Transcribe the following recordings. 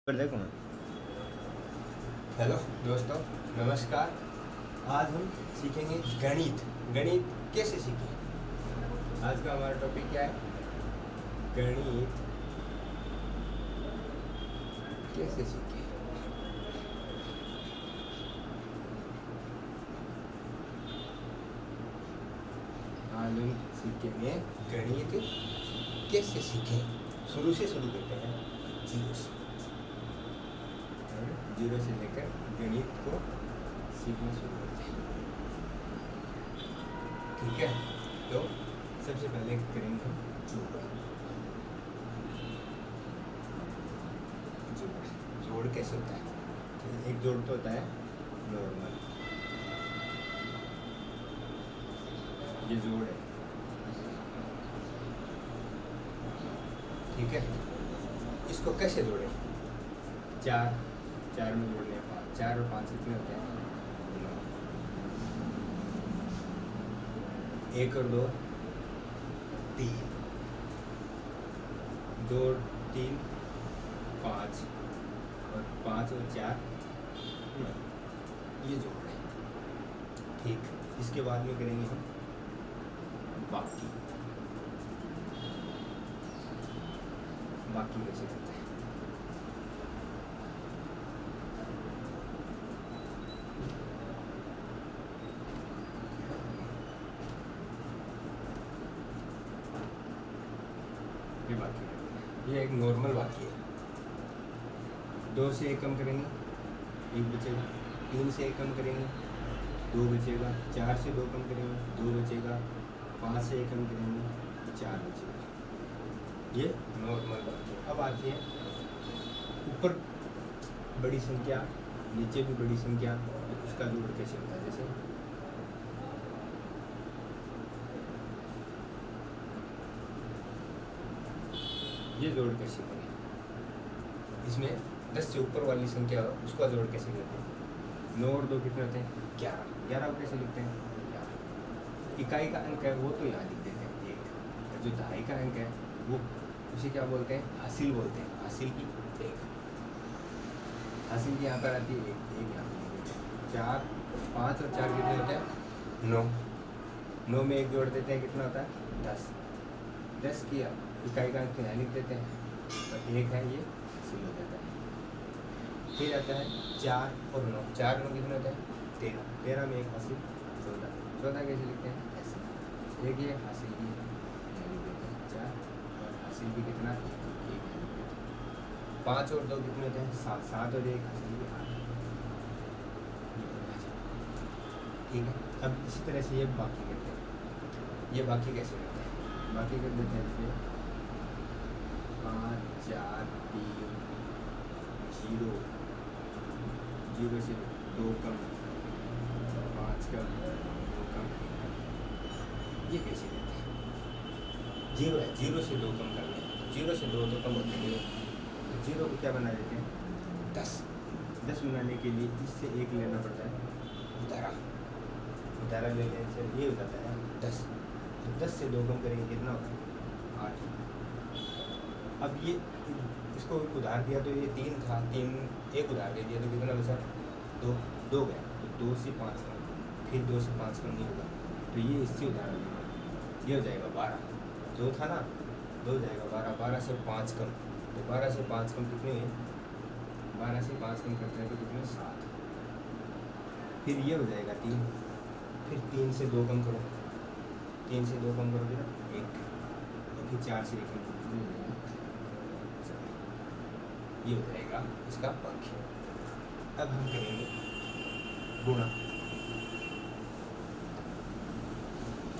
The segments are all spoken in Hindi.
पर देखो ना। हेलो दोस्तों, नमस्कार। आज हम सीखेंगे गणित। गणित कैसे सीखें? आज का हमारा टॉपिक क्या है? गणित कैसे सीखें। आज हम सीखेंगे गणित कैसे सीखें। शुरू से शुरू करते हैं, जीरो से। जीरो से लेकर गणित को सीखना शुरू करते हैं। ठीक है, तो सबसे पहले करेंगे हम जोड़। जोड़ कैसे होता है? तो एक जोड़ तो होता है नॉर्मल, ये जोड़ है। ठीक है, इसको कैसे जोड़ें? चार में जोड़ने हैं 5, 4 और 5 कितने होते हैं? 9। 1 और 2 3, 2 और 3 5, और 5 और 4 9। ये जोड़ है। ठीक, इसके बाद में करेंगे हम बाकी। बाकी कैसे करते हैं? ये बाकी करते हैं। ये एक नॉर्मल बाकी है। 2 से 1 कम करेंगे, 1 बचेगा। 3 से 1 कम करेंगे, 2 बचेगा। 4 से 2 कम करेंगे, 2 बचेगा। 5 से 1 कम करेंगे, 4 बचेगा। ये नॉर्मल बाकी है। अब आती है ऊपर बड़ी संख्या, नीचे भी बड़ी संख्या, उसका जोड़ कैसे होता है? जैसे ये जोड़ कैसे करें? इसमें 10 से ऊपर वाली संख्या उसका जोड़ कैसे करते हैं? 9 और 2 कितने होते हैं? 11। 11 को कैसे लिखते हैं? 11। इकाई का अंक है वो तो यहाँ लिख देते हैं 1। जो दहाई का अंक है वो उसे क्या बोलते हैं? हासिल बोलते हैं। हासिल की 1। हासिल की यहाँ पर आती है 1 यहाँ पर 4, 5 और 4 कितने होते हैं? 9। 9 में 1 जोड़ देते हैं, कितना होता है? 10। 10 की इकाई का अंक तो यहाँ लिख देते हैं, और 1 है, ये हासिल हो जाता है। फिर आता है 4 और 9। 4 9 कितने होते हैं? 13। 13 में 1 हासिल 14। 14 कैसे लिखते हैं? ऐसे। एक ये हासिल की यहाँ लिख देते हैं 4, और हासिल की कितना? 1। 5 और 2 कितने होते हैं? 7। 7 और 1 हासिल की 8। ठीक है, अब इसी तरह से ये बाकी करते हैं। ये बाकी कैसे करते हैं? बाकी कर देते हैं फिर 5 4 3 0, 0 से 2 कम, 5 कम, 2 कम। ये कैसे करते हैं? 0 है, 0 से 2 कम करना है। 0 से 2 तो कम होते हैं, 0 को क्या बना देते हैं? 10। 10 बनाने के लिए इससे 1 लेना पड़ता है उधारा। उधारा ले लेने से ये हो जाता है 10। तो 10 से 2 कम करेंगे, कितना होता है? 8। अब ये इसको उधार दिया तो ये 3 था, 3 1 उधार दे दिया तो कितना बचा? 2। 2 गया, तो 2 से 5 कम, फिर 2 से 5 कम नहीं होगा, तो ये इससे उधार देगा। ये हो जाएगा 12। 2 था ना, 2 हो जाएगा 12। 12 से 5 कम, तो 12 से 5 कम कितने हुए? 12 से 5 कम करते हैं तो कितने? 7। फिर ये हो जाएगा 3। फिर 3 से 2 कम करो, 3 से 2 कम करोगे ना 1, और फिर 4 से 1 कम करोगे, ये हो जाएगा इसका बाकी। अब हम करेंगे गुणा।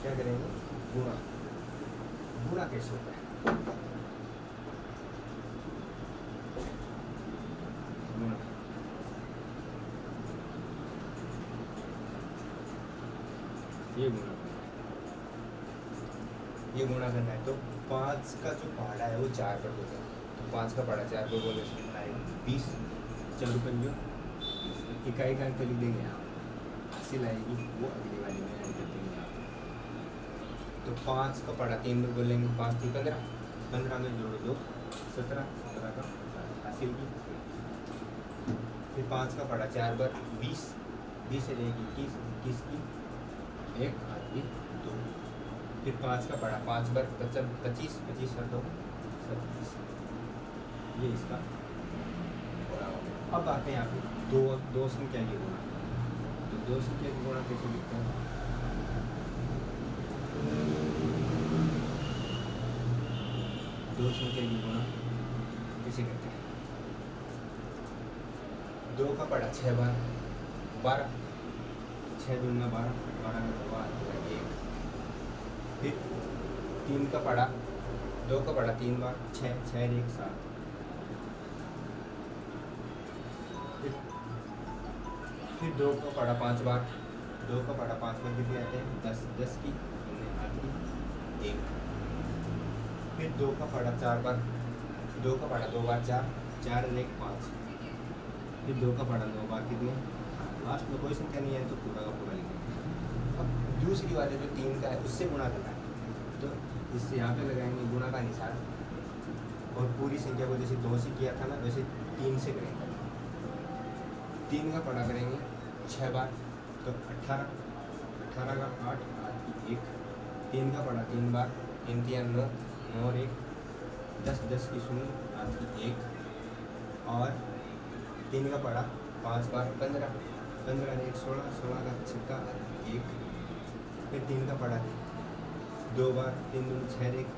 क्या करेंगे? गुणा। गुणा कैसे होता है? गुणा ये गुणा करना है। ये गुणा करना है तो 5 का जो पहाड़ा है वो 4 पर बोलेगा, तो 5 का पहाड़ा 4 पर बोले कितना आएगा? 20। 4 रुपये इकाई का अंक लिख देंगे यहाँ, हासिल आएगी वो अगली वाली में ऐड कर देंगे यहाँ। तो 5 का पहाड़ा 3 पर बोलेंगे, 5 थी 15, 15 में जोड़ दो 17, 17 का हासिल की फिर 5 का पड़ा 4 बार 20, 20 से रहेगी 21, 21 की 1 आदमी 2, फिर 5 का पड़ा 5 बार 25, 25 और 2 27, ये इसका गुणा हो गया। अब आते हैं यहाँ पे दो संख्या की गुणा, तो दो संख्या की गुणा कैसे लिखते हैं? दो संख्या की गुणा कैसे करते हैं? 2 का पड़ा 6 बार 12, 6 दूना 12, 12 का 2 आएगा 1, फिर 3 का पड़ा 2 का पड़ा 3 बार 6, 6 और 1 7, फिर 2 का पड़ा 5 बार, 2 का पड़ा 5 बार कितने आते हैं? 10, 10 की 8 की 1, फिर 2 का पड़ा 4 बार, 2 का पड़ा 2 बार 4, 4 और 1 5, फिर 2 का पड़ा 9 बार कितने? लास्ट में कोई संख्या नहीं है तो पूरा का पूरा लिखेंगे। अब दूसरी वाले जो 3 का है उससे गुणा करना है, तो इससे यहाँ पे लगाएंगे गुणा का निशान, और पूरी संख्या को जैसे 2 से किया था ना वैसे 3 से करेंगे। 3 का पड़ा करेंगे 6 बार, तो 18, 18 का 8 8 की 1, 3 का पड़ा 3 बार 3 3 9, 9 और 1 10, 10 की 0 8 की 1, और 3 का पड़ा 5 बार 15, 15 ने 1 16, 16 का 6 1, फिर 3 का पड़ा 2 बार 3 दूनी 6 1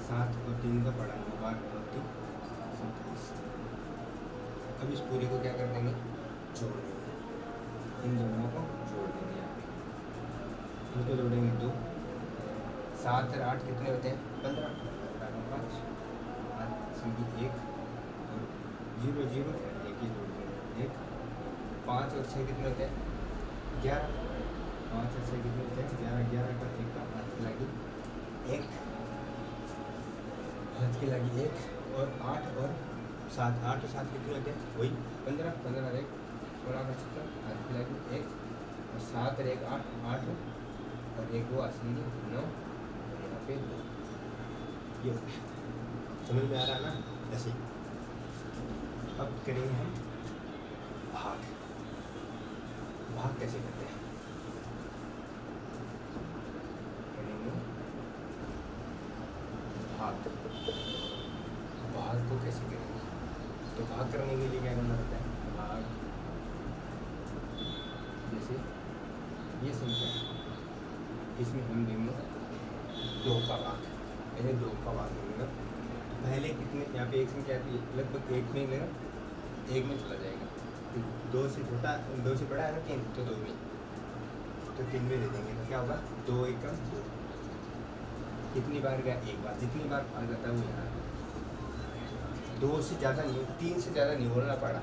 7, और 3 का पड़ा 9 बार 29 27। अब इस पूरी को क्या कर देंगे? जोड़ देंगे, इन दोनों को जोड़ देंगे। यहाँ पे इनको जोड़ेंगे 2, 7 और 8 कितने होते हैं? 15, 5 संख्या 1 और 0 0 1 ही जोड़ देंगे 1, 5 और 6 कितने होते हैं? 11, 5 और 6 कितने होते हैं? 11, 11 का 1 का हाथ की लगी 1, हाथ की लगी 1, और 8 और 7, 8 और 7 कितने होते हैं? वही 15, 15 और 1 16 का 6 हाथ की लगी 1, और 7 और 1 8, 8 और 1 2 80 9, और यहाँ पे 2। ये समझ में आ रहा है ना? ऐसे अब करेंगे हम भाग। भाग कैसे करते हैं? करेंगे भाग। भाग को कैसे करेंगे? तो भाग करने के लिए क्या करना पड़ता है? भाग, जैसे ये संख्या इसमें हम देंगे 2 का भाग, पहले 2 का भाग देंगे। पहले कितने? यहाँ पे एक संख्या आती है लगभग 1 में लेगा, 1 में चला जाएगा। 2 से छोटा, 2 से बड़ा है ना 3, तो 2 में, तो 3 में दे देंगे। तो क्या होगा? 2 1 2। कितनी बार गया? 1 बार। जितनी बार आ जाता है वो यहाँ 2 से ज़्यादा नहीं, 3 से ज़्यादा नहीं बोलना पड़ा।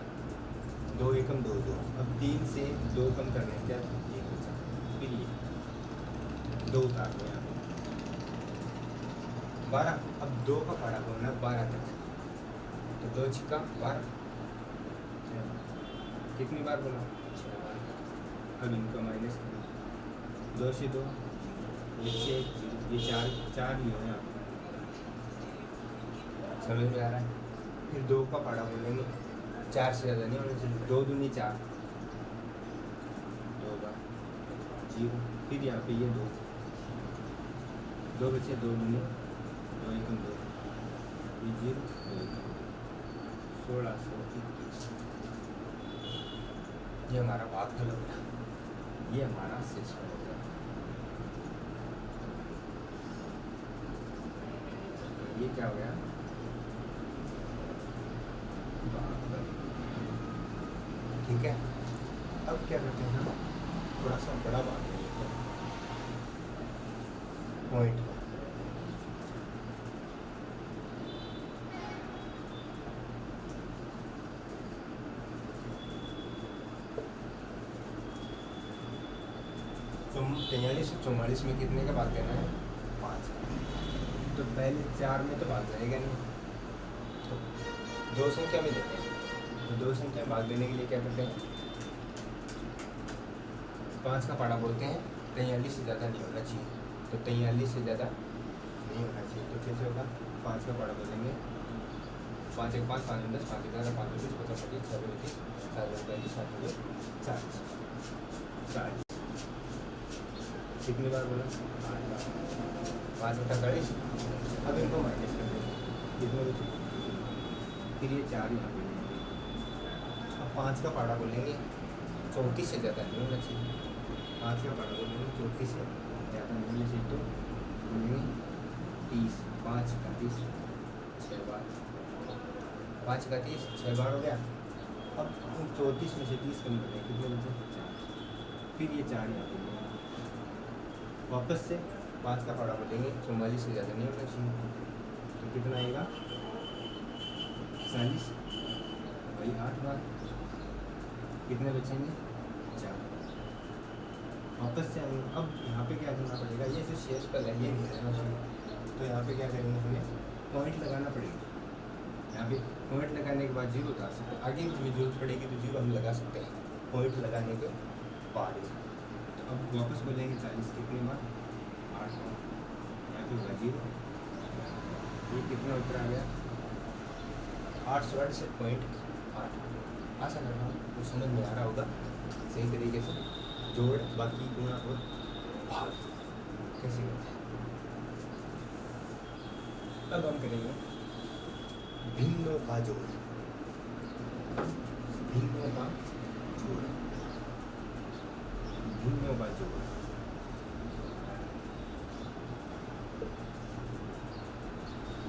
2 1 2 2। अब 3 से 2 कम करने हैं क्या? 1 बचा, फिर ये 2 उतार दो यहाँ पे 12। अब 2 का पड़ा बोलना 12 तक, तो 2 छिक्का 12, कितनी बार बोला? 6 बार। अब इनको माइनस करें, 2 से 2, 1 से 1, ये 4 ही हो यहाँ। समझ में आ रहा है? फिर 2 का पड़ा बोलेंगे 4 से ज़्यादा नहीं होना चाहिए, 2 दूनी 4, 2 बार 0, फिर यहाँ पे ये 2 बचे, 2 दूनी 2 1 2, ये 0 2 1621। ये हमारा भागफल हो गया, ये हमारा शेषफल हो गया। ये क्या हो गया? भागफल। ठीक है, अब क्या करते हैं हम? थोड़ा सा बड़ा भाग ले लेते हैं पॉइंट का। तो 43 और 44 में कितने का भाग देना है? 5। तो पहले 4 में तो भाग जाएगा नहीं, तो 2 संख्या में देते हैं। तो 2 संख्या भाग देने के लिए क्या करते हैं? 5 का पाड़ा बोलते हैं 43 से ज़्यादा नहीं होना चाहिए, तो 43 से ज़्यादा नहीं होना चाहिए। तो कैसे होगा? 5 का पाड़ा बोलेंगे 5 1 5 5 10 5 11 5 20 25 25 6 25 7 35 7 40 40 कितनी बार बोला 5 बटा 40। अब इनको माइनस कर देंगे कितने बचे, फिर ये 4 यहाँ पे अब 5 का पाड़ा बोलेंगे 34 से ज़्यादा नहीं होना चाहिए, 5 का पाड़ा बोलेंगे 34 से ज़्यादा नहीं होना चाहिए, तो बोलेंगे 30 5 का 30 6 बार 5 का 30 6 बार हो गया। अब 34 में से 30 कम करें कितने बचे 4, फिर ये 4 यहाँ पे वापस से 5 का पाड़ा बोलेंगे 44 से ज़्यादा नहीं होना चाहिए, तो कितना आएगा 40 वही 8 बार, कितने बचेंगे 4, वापस से आएंगे। अब यहाँ पे क्या करना पड़ेगा, ये जो शेष पर है ये नहीं रहना चाहिए, तो यहाँ पे क्या करेंगे हमें पॉइंट लगाना पड़ेगा, यहाँ पे पॉइंट लगाने के बाद 0 उतार सकते हैं, आगे हमें जरूरत पड़ेगी तो 0 हम लगा सकते हैं पॉइंट लगाने के बाद। तो अब वापस बोलेंगे 40 कितनी बार 8 बार, यहाँ पे होगा 0, ये कितना उत्तर आ गया 868.8। आसान है तो समझ में आ रहा होगा सही तरीके से जोड़ बाकी गुणा और भाग कैसे करते हैं। अब हम करेंगे भिन्नों का जोड़, भिन्नों का जोड़, भिन्नों का जोड़,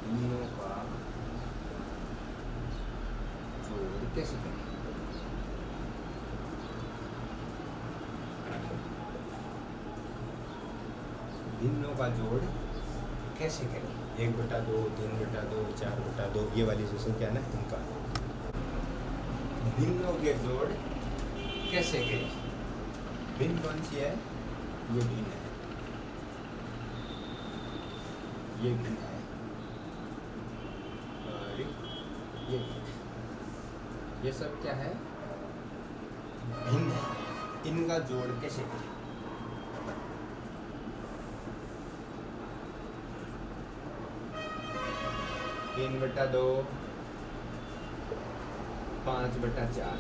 भिन्नों का जोड़ कैसे करें। भिन्नों का जोड़ कैसे करें, 1/2 3/2 4/2 ये वाली जो संख्या है ना इनका भिन्नों के जोड़ कैसे करें। भिन्न कौन सी है, ये भिन्न है, ये भिन्न है और ये भिन्न है, ये सब क्या है भिन्न है, इनका जोड़ कैसे करें। 3/2 5/4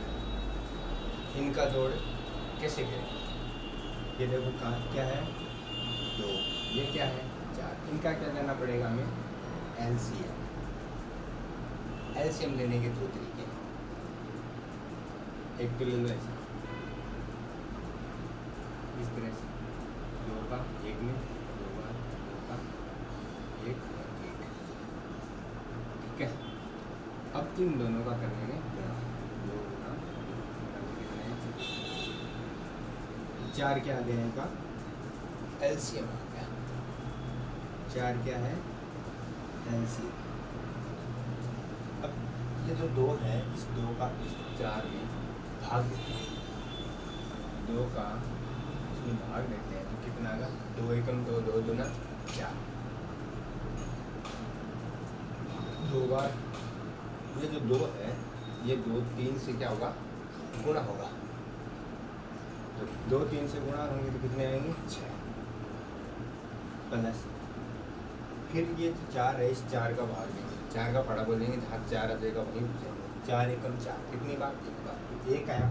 इनका जोड़ कैसे करें। ये देखो क्या है 2, ये क्या है 4, इनका क्या लेना पड़ेगा हमें एलसीएम। एलसीएम लेने के 2 तरीके हैं, एक तो ले लो ऐसे इस तरह से 2 का 1 में 2 बार 2 का 1 और 1, ठीक है। अब इन दोनों का करेंगे 2 गुना 4 क्या आ गया इनका एलसीएम आ गया, 4 क्या है एलसीएम। अब ये जो 2 है इस 2 का इस 4 में भाग देते हैं, 2 का इसमें भाग देते हैं तो कितना आएगा 2 एकम 2 2 दूना 4, 2 बार ये जो 2 है ये 2 3 से क्या होगा गुणा होगा, तो 2 3 से गुणा होंगे तो कितने आएंगे 6 प्लस फिर ये जो 4 है इस 4 का भाग देंगे, 4 का पड़ा बोलेंगे जहाँ 4 आ जाएगा वहीं 4 एकम 4 कितनी बार एक बार, एक आया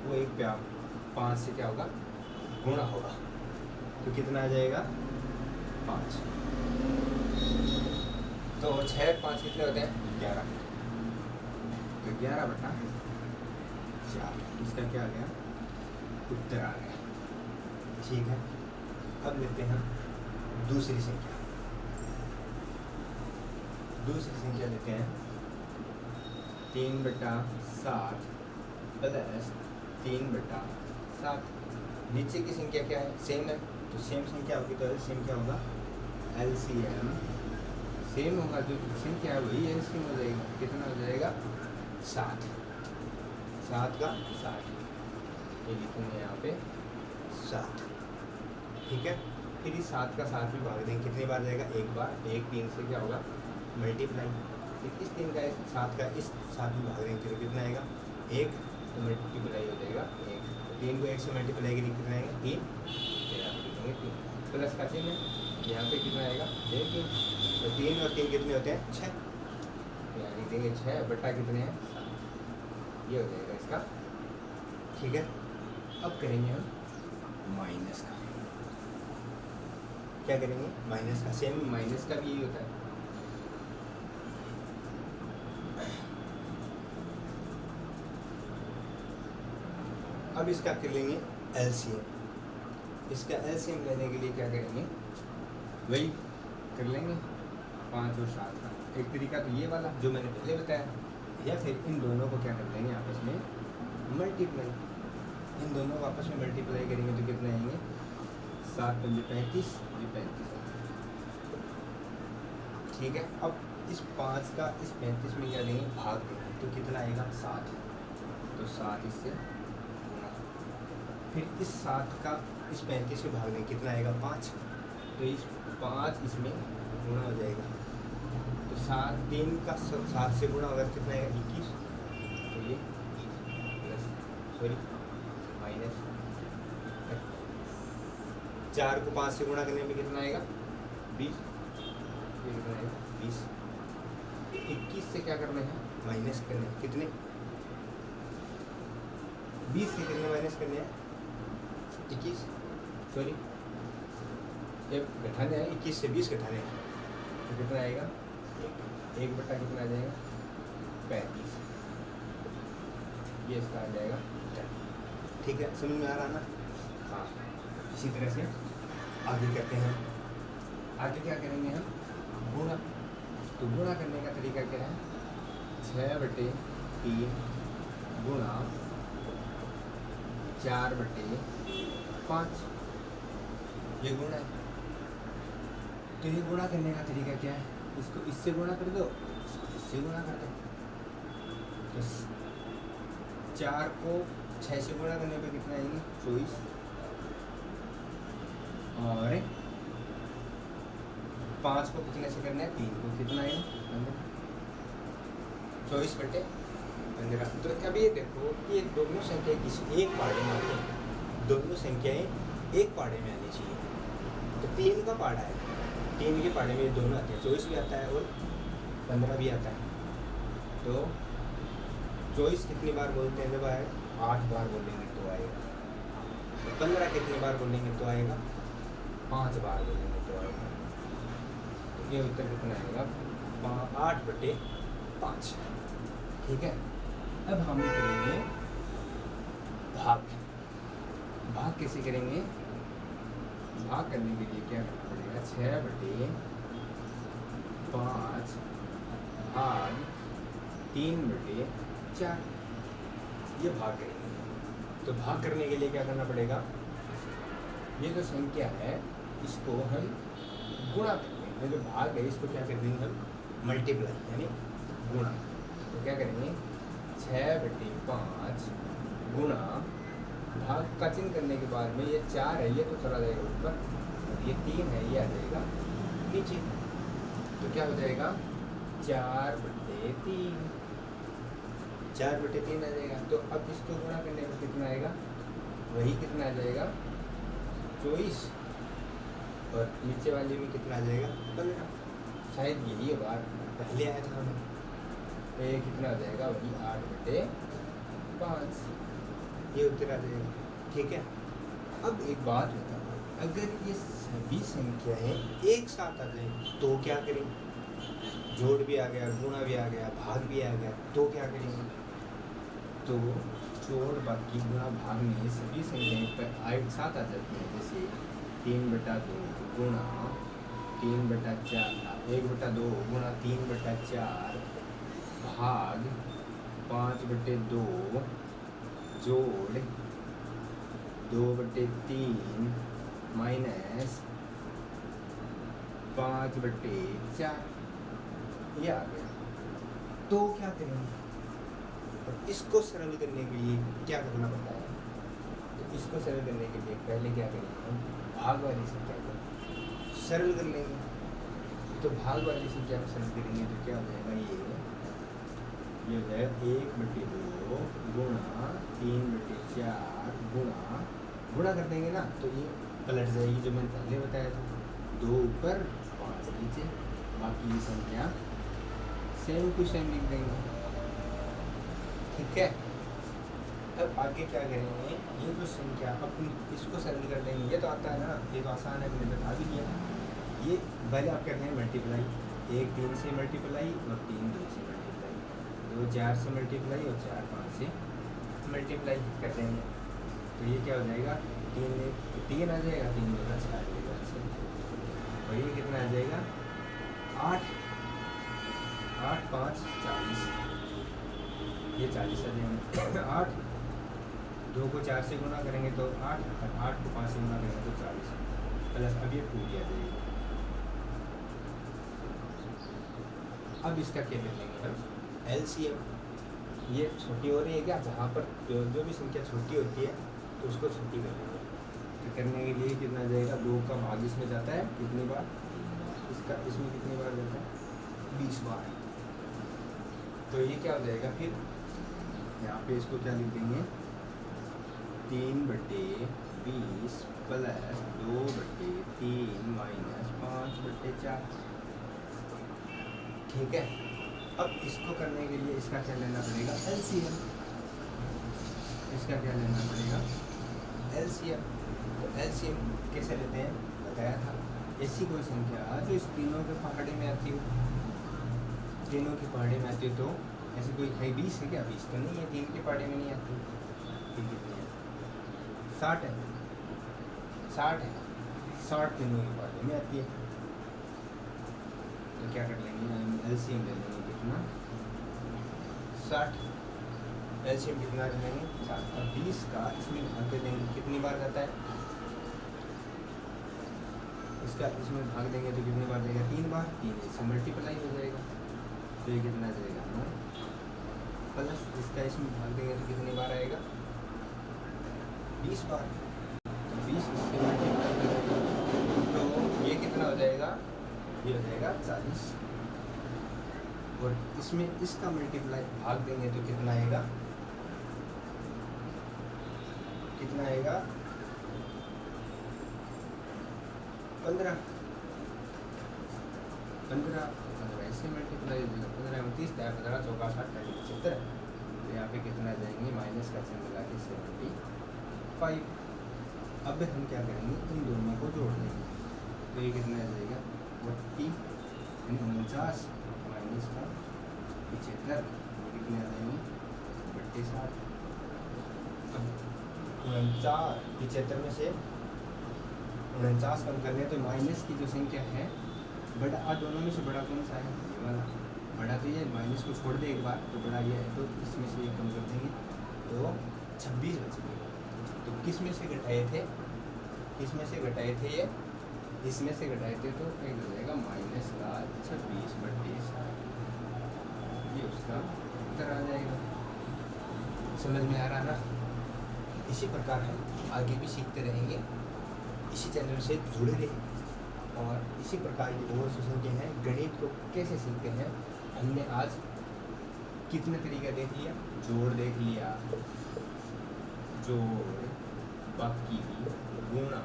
वो एक पे आप 5 से क्या होगा गुणा होगा तो कितना आ जाएगा 5, तो 6 5 कितने होते हैं 11, तो 11/4 इसका क्या आ गया उत्तर आ गया, ठीक है। अब लेते हैं दूसरी संख्या, दूसरी संख्या लेते हैं 3/7 प्लस 3/7, नीचे की संख्या क्या है सेम है तो सेम संख्या होगी तो एलसीएम क्या होगा एलसीएम सेम होगा, जो संख्या है वही एलसीएम हो जाएगा, कितना हो जाएगा 7, 7 का 7 ये लिखूंगे यहाँ पे 7, ठीक है। फिर इस 7 का 7 भी भाग देंगे कितनी बार जाएगा एक बार, 1 3 से क्या होगा मल्टीप्लाई, इस 3 का इस 7 का इस 7 भी भाग देंगे तो कितना आएगा 1, तो मल्टीप्लाई हो जाएगा 1, 3 को 1 से मल्टीप्लाई करेंगे कितना आएगा 3, फिर यहाँ पे लिखेंगे 3 प्लस का चिन्ह है यहाँ पे कितना आएगा 3, तो 3 और 3 कितने होते हैं 6, यहाँ लिख देंगे 6 बटा कितने हैं 7, ये हो जाएगा इसका। ठीक है, अब करेंगे हम माइनस का। क्या करेंगे? माइनस का। सेम माइनस का भी यही होता है। अब इसका कर लेंगे एलसीएम। इसका एलसीएम लेने के लिए क्या करेंगे? वही कर लेंगे 5 और 7 का। एक तरीका तो ये वाला जो मैंने पहले बताया, या फिर इन दोनों को क्या कर लेंगे आपस में मल्टीप्लाई। इन दोनों को आपस में मल्टीप्लाई करेंगे तो कितने आएंगे? 7 पंजे 35, ये 35। ठीक है, अब इस 5 का इस 35 में क्या देंगे? भाग देंगे, तो कितना आएगा? 7। तो 7 इससे गुणा, फिर इस 7 का इस 35 से भाग देंगे, कितना आएगा? 5। तो इस 5 इसमें गुणा हो जाएगा, तो 7 3 का 7 से गुणा होगा, कितना आएगा? 21। तो ये प्लस सॉरी माइनस 4 को 5 से गुणा करने पे कितना आएगा? 20। ये कितना आएगा? 20। 21 से क्या करना है? माइनस करने हैं। कितने? 20 से कितने माइनस करने हैं? 21 सॉरी ये घटाने हैं, 21 से 20 घटाने हैं, तो कितना आएगा? 1 बटा कितना आ जाएगा? 35। ये इसका आ जाएगा 10। ठीक है, समझ में आ रहा ना? हाँ, इसी तरह से आगे करते हैं। आगे क्या करेंगे हम? गुणा। तो गुणा करने का तरीका क्या है? 6/3 गुणा 4/5, ये गुणा है। तो ये गुणा करने का तरीका क्या है? इसको इससे गुणा कर दो, इसको इससे गुणा कर दो। तो 4 को 6 से गुणा करने पे कितना आएंगे? 24। और 5 को कितने से करना है? 3 को, कितना आएगा? 15। 24/15। तो अब ये देखो, ये दोनों संख्या किसी एक पाड़े में आती हैं। दोनों संख्याएं एक पाड़े में आनी चाहिए। तो 3 का पाड़ा है, 3 के पाड़े में ये दोनों आते हैं। 24 भी आता है और 15 भी आता है। तो 24 कितनी बार बोलते हैं जब आए? 8 बार बोलेंगे तो आएगा। 15 कितनी बार बोलेंगे तो आएगा? 5 बार बोलेंगे तो आएगा। तो ये उत्तर कितना आएगा? 8/5। ठीक है, अब हम करेंगे भाग। भाग कैसे करेंगे? भाग करने के लिए क्या करना पड़ेगा? 6/5 भाग 3/4, ये भाग करेंगे। तो भाग करने के लिए क्या करना पड़ेगा? ये जो संख्या है इसको हम गुणा करेंगे। जो भाग है इसको क्या कर देंगे हम? मल्टीप्लाई, यानी गुणा। तो क्या करेंगे? 6/5 गुणा, भाग का चिन्ह करने के बाद में ये 4 है, ये तो चला जाएगा ऊपर, ये 3 है, ये आ जाएगा नीचे। तो क्या हो जाएगा? 4/3, 4/3 आ जाएगा। तो अब इसको गुणा करने पर कितना आएगा? वही कितना आ जाएगा? 24। और नीचे वाले में कितना आ जाएगा? 15। शायद यही है बार पहले आया था हमें। तो ये कितना आ जाएगा? वही 8/5, ये उत्तर आ जाएगा। ठीक है, अब एक बात बताओ, अगर ये सभी संख्याएं एक साथ आ जाए तो क्या करें? जोड़ भी आ गया, गुणा भी आ गया, भाग भी आ गया, तो क्या करेंगे? तो जोड़, बाकी, गुणा, भाग में सभी संख्याएं पर एक साथ आ जाती हैं। जैसे 3/2 गुणा 3/4, 1/2 गुणा 3/4 भाग 5/2 जोड़ 2/3 माइनस 5/4, ये आ गया। तो क्या करेंगे? और इसको सरल करने के लिए क्या करना पड़ता है? तो इसको सरल करने के लिए पहले क्या करेंगे? हम भाग वाली संख्या को सरल कर लेंगे। तो भाग वाली संख्या को सरल करेंगे तो क्या हो जाएगा? ये हो जाएगा 1/2 गुणा 3/4 गुणा कर देंगे ना, तो ये पलट जाएगी जो मैंने पहले बताया था। 2 ऊपर 5 नीचे, बाकी ये संख्या सेम टू सेम लिख देंगे। ठीक है, अब आगे क्या करेंगे, ये जो संख्या अपन इसको सरल कर देंगे। ये तो आता है ना, ये तो आसान है, मैंने बता भी दिया। ये पहले आप करते हैं मल्टीप्लाई, 1 3 से मल्टीप्लाई और 3 2 से मल्टीप्लाई, 2 4 से मल्टीप्लाई और 4 5 से मल्टीप्लाई कर देंगे। तो ये क्या हो जाएगा, 3 आ जाएगा, 3 2 4 आ जाएगा। और ये कितना आ जाएगा, 8 8 5 40, ये 40 आ जाएंगे। 8 2 को 4 से गुना करेंगे तो 8, और 8 को 5 से गुना करेंगे तो 40 प्लस, अब ये 2 आ जाएगा। अब इसका क्या ले लेंगे हम, LCM। ये छोटी हो रही है क्या, जहाँ पर जो भी संख्या छोटी होती है तो उसको छोटी कर लेंगे। तो करने के लिए कितना जाएगा, 2 का भाग इसमें जाता है कितनी बार, इसका इसमें कितनी बार जाता है, 20 बार। तो ये क्या हो जाएगा, फिर यहाँ पे इसको क्या लिख देंगे, 3/20 प्लस 2/3 माइनस 5/4। ठीक है, अब इसको करने के लिए इसका क्या लेना पड़ेगा, LCM। इसका क्या लेना पड़ेगा, LCM। तो LCM कैसे लेते हैं बताया था। ऐसी कोई संख्या जो इस तीनों के पहाड़े में आती हो, तीनों के पहाड़े में आती हो, तो ऐसी कोई है, 20 है क्या, 20 तो नहीं है, 3 के पहाड़े में नहीं आती। फिर कितनी है, 60 है, 60 है, 60 तीनों के पहाड़े में आती है। तो क्या कर लेंगे, हम LCM ले लेंगे, कितना, 60। LCM कितना ले लेंगे, 60। और 20 का इसमें भाग दे देंगे, कितनी बार जाता है, इसका इसमें भाग देंगे तो कितनी बार जाएगा, 3 बार। 3 इससे मल्टीप्लाई हो जाएगा, तो ये कितना जाएगा, 9 प्लस इसका इसमें भाग देंगे तो कितनी बार आएगा, 20 बार। तो 20 इससे मल्टीप्लाई करेंगे तो ये कितना हो जाएगा, ये हो जाएगा 40। और इसमें इसका मल्टीप्लाई भाग देंगे तो कितना आएगा, कितना आएगा, 15। 15 ऐसे मल्टीप्लाई हो जाएगा, 15 29 15 चौका 60 75। तो यहाँ पे कितना जाएंगे, माइनस का चिन्ह लगा के 75। अब हम क्या करेंगे, इन दोनों को जोड़ देंगे। तो ये कितना आ जाएगा, 49 माइनस का 75, कितने आ जाएंगे, 60। 75 में से 49 कम करने, तो माइनस की जो संख्या है, बड़ा दोनों में से बड़ा कौन सा है, ये वाला बड़ा। तो ये माइनस को छोड़ दे एक बार, तो बड़ा ये है, तो इसमें से ये कम कर देंगे तो 26 बचेंगे। तो किस में से घटाए थे, किस में से घटाए थे, ये इसमें से घटाए थे, तो एक हो जाएगा माइनस का 26/60। ये उसका उत्तर आ जाएगा। समझ में आ रहा ना। इसी प्रकार हम आगे भी सीखते रहेंगे, इसी चैनल से जुड़े रहें। और इसी प्रकार की और सीखते हैं, गणित को कैसे सीखते हैं। हमने आज कितने तरीका देख लिया, जोड़ देख लिया, जोड़, बाकी, गुणा,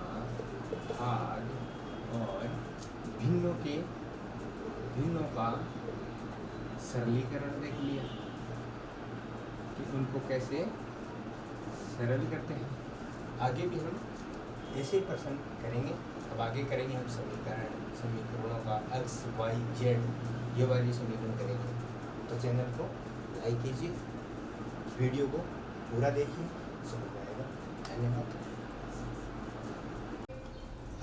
भाग और भिन्नों का सरलीकरण देख लिया कि उनको कैसे सरल करते हैं। आगे भी हम ऐसे ही प्रश्न करेंगे। अब आगे करेंगे हम समीकरणों का x, y, z, ये वाली समीकरण करेंगे। तो चैनल को लाइक कीजिए, वीडियो को पूरा देखिए, समझ में आएगा। धन्यवाद।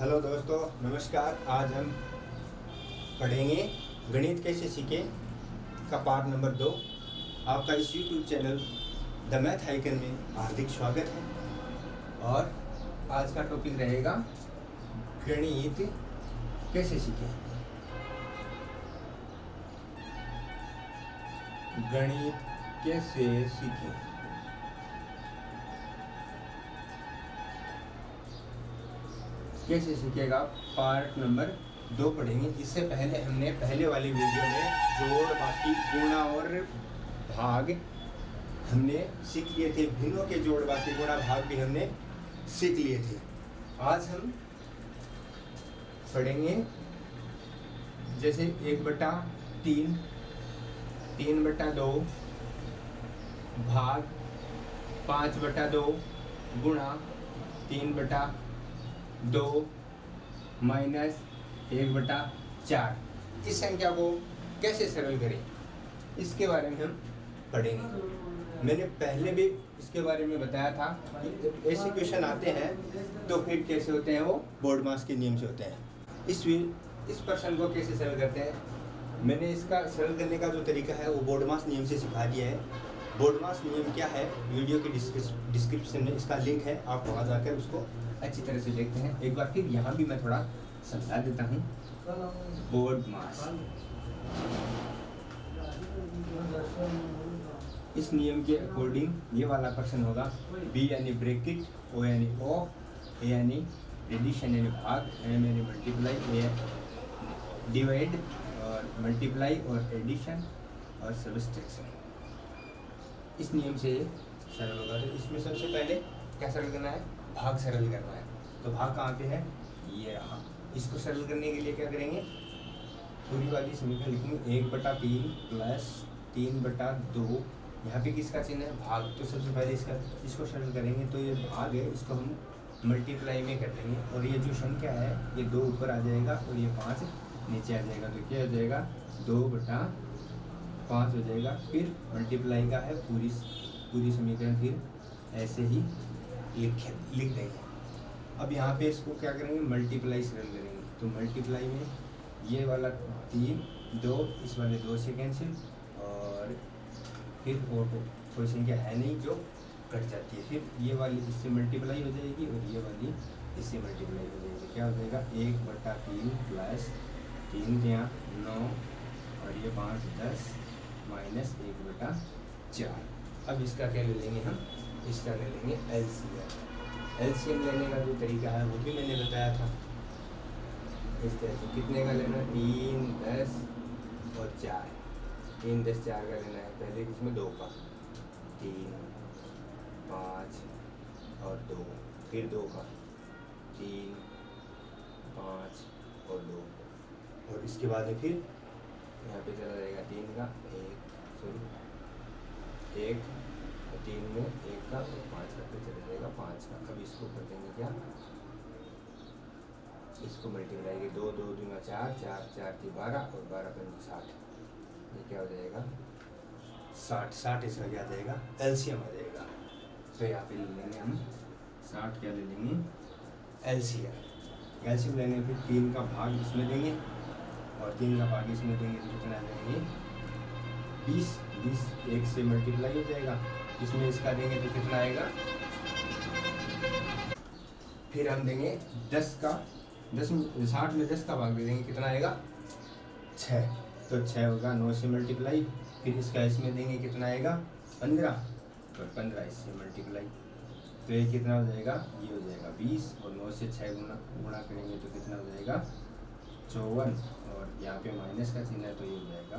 हेलो दोस्तों, नमस्कार। आज हम पढ़ेंगे गणित कैसे सीखें का पार्ट नंबर 2। आपका इस YouTube channel the math icon में हार्दिक स्वागत है। और आज का टॉपिक रहेगा गणित कैसे सीखें। गणित कैसे सीखें। कैसे सीखेगा पार्ट नंबर 2 पढ़ेंगे। इससे पहले हमने पहले वाली वीडियो में जोड़, बाकी, गुणा और भाग हमने सीख लिए थे। भिन्नों के जोड़, बाकी, गुणा, भाग भी हमने सीख लिए थे। आज हम पढ़ेंगे जैसे 1/3 3/2 भाग 5/2 गुणा 3/2 माइनस 1/4। इस संख्या को कैसे सरल करें इसके बारे में हम पढ़ेंगे। मैंने पहले भी इसके बारे में बताया था कि ऐसे क्वेश्चन आते हैं तो फिर कैसे होते हैं, वो बोर्डमास के नियम से होते हैं। इस प्रश्न को कैसे सरल करते हैं, मैंने इसका सरल करने का जो तरीका है वो बोर्डमास नियम से सिखा दिया है। बोर्डमास नियम क्या है, वीडियो के डिस्क्रिप्शन में इसका लिंक है, आप वहाँ जाकर उसको अच्छी तरह से देखते हैं। एक बार फिर यहाँ भी मैं थोड़ा समझा देता हूँ। बोर्डमास, इस नियम के अकॉर्डिंग ये वाला प्रश्न होगा, बी यानी ब्रैकेट, ओ यानी ऑफ, ए यानी एडिशन यानी भाग, एम यानी मल्टीप्लाई, ए डिवाइड और मल्टीप्लाई और एडिशन और सब्सट्रैक्शन। इस नियम से सरल होगा। तो इसमें सबसे पहले क्या सरल करना है, भाग सरल करना है। तो भाग कहाँ पे है, ये रहा। इसको सरल करने के लिए क्या करेंगे, पूरी वाली समीकरण लिखेंगे 1/3 प्लस 3/2। यहाँ पे किसका चिन्ह है, भाग। तो सबसे पहले इसको सरल करेंगे तो ये भाग है, इसको हम मल्टीप्लाई में कर देंगे और ये जो संख्या है ये 2 ऊपर आ जाएगा और ये 5 नीचे आ जाएगा। तो क्या हो जाएगा, 2/5 हो जाएगा। फिर मल्टीप्लाई का है पूरी समीकरण फिर ऐसे ही लिख देंगे। अब यहाँ पे इसको क्या करेंगे, मल्टीप्लाई सरल करेंगे। तो मल्टीप्लाई में ये वाला 3, 2, इस वाले 2 से कैंसिल और फिर और कोई संख्या है नहीं जो कट जाती है। फिर ये वाली इससे मल्टीप्लाई हो जाएगी और ये वाली इससे मल्टीप्लाई हो जाएगी। क्या हो जाएगा, 1/3 प्लस 3 के यहाँ 9 और ये 5 10 माइनस 1/4। अब इसका क्या ले लेंगे हम, इसका ले लेंगे एलसीएम। एलसीएम लेने का जो तरीका है वो भी मैंने बताया था। इस तरह से कितने का लेना, 3, 10 और 4। 3, 10, 4 का लेना है। पहले इसमें 2 का, 3, 5 और 2, फिर 2 का, 3, 5 और 2, और इसके बाद में फिर यहाँ पे चला जाएगा 3 का 1 और 3 में 1 का और 5 का, फिर चला जाएगा 5 का। अब इसको कर देंगे क्या, इसको मल्टीप्लाई के 2, 2 दूना 4, 4, 4 की 12 और 12 पंजी 60। ये क्या हो जाएगा, 60 इसका क्या आ जाएगा, एलसीएम आ जाएगा। तो यहाँ पे ले लेंगे हम 60, क्या ले लेंगे, एलसीएम। एलसीएम लेंगे, फिर 3 का भाग इसमें देंगे और 3 का भाग इसमें देंगे तो कितना देंगे, 20 1 से मल्टीप्लाई हो जाएगा। इसमें इसका देंगे तो कितना आएगा, फिर हम देंगे 60 में 10 का भाग दे देंगे, कितना आएगा, 6। तो 6 होगा, 9 से मल्टीप्लाई, फिर इसका इसमें देंगे कितना आएगा, 15 और 15 इससे मल्टीप्लाई। तो ये कितना हो जाएगा, ये हो जाएगा 20 और 9 से 6 गुणा करेंगे तो कितना हो जाएगा, 54 और यहाँ पे माइनस का चिन्ह है तो ये हो जाएगा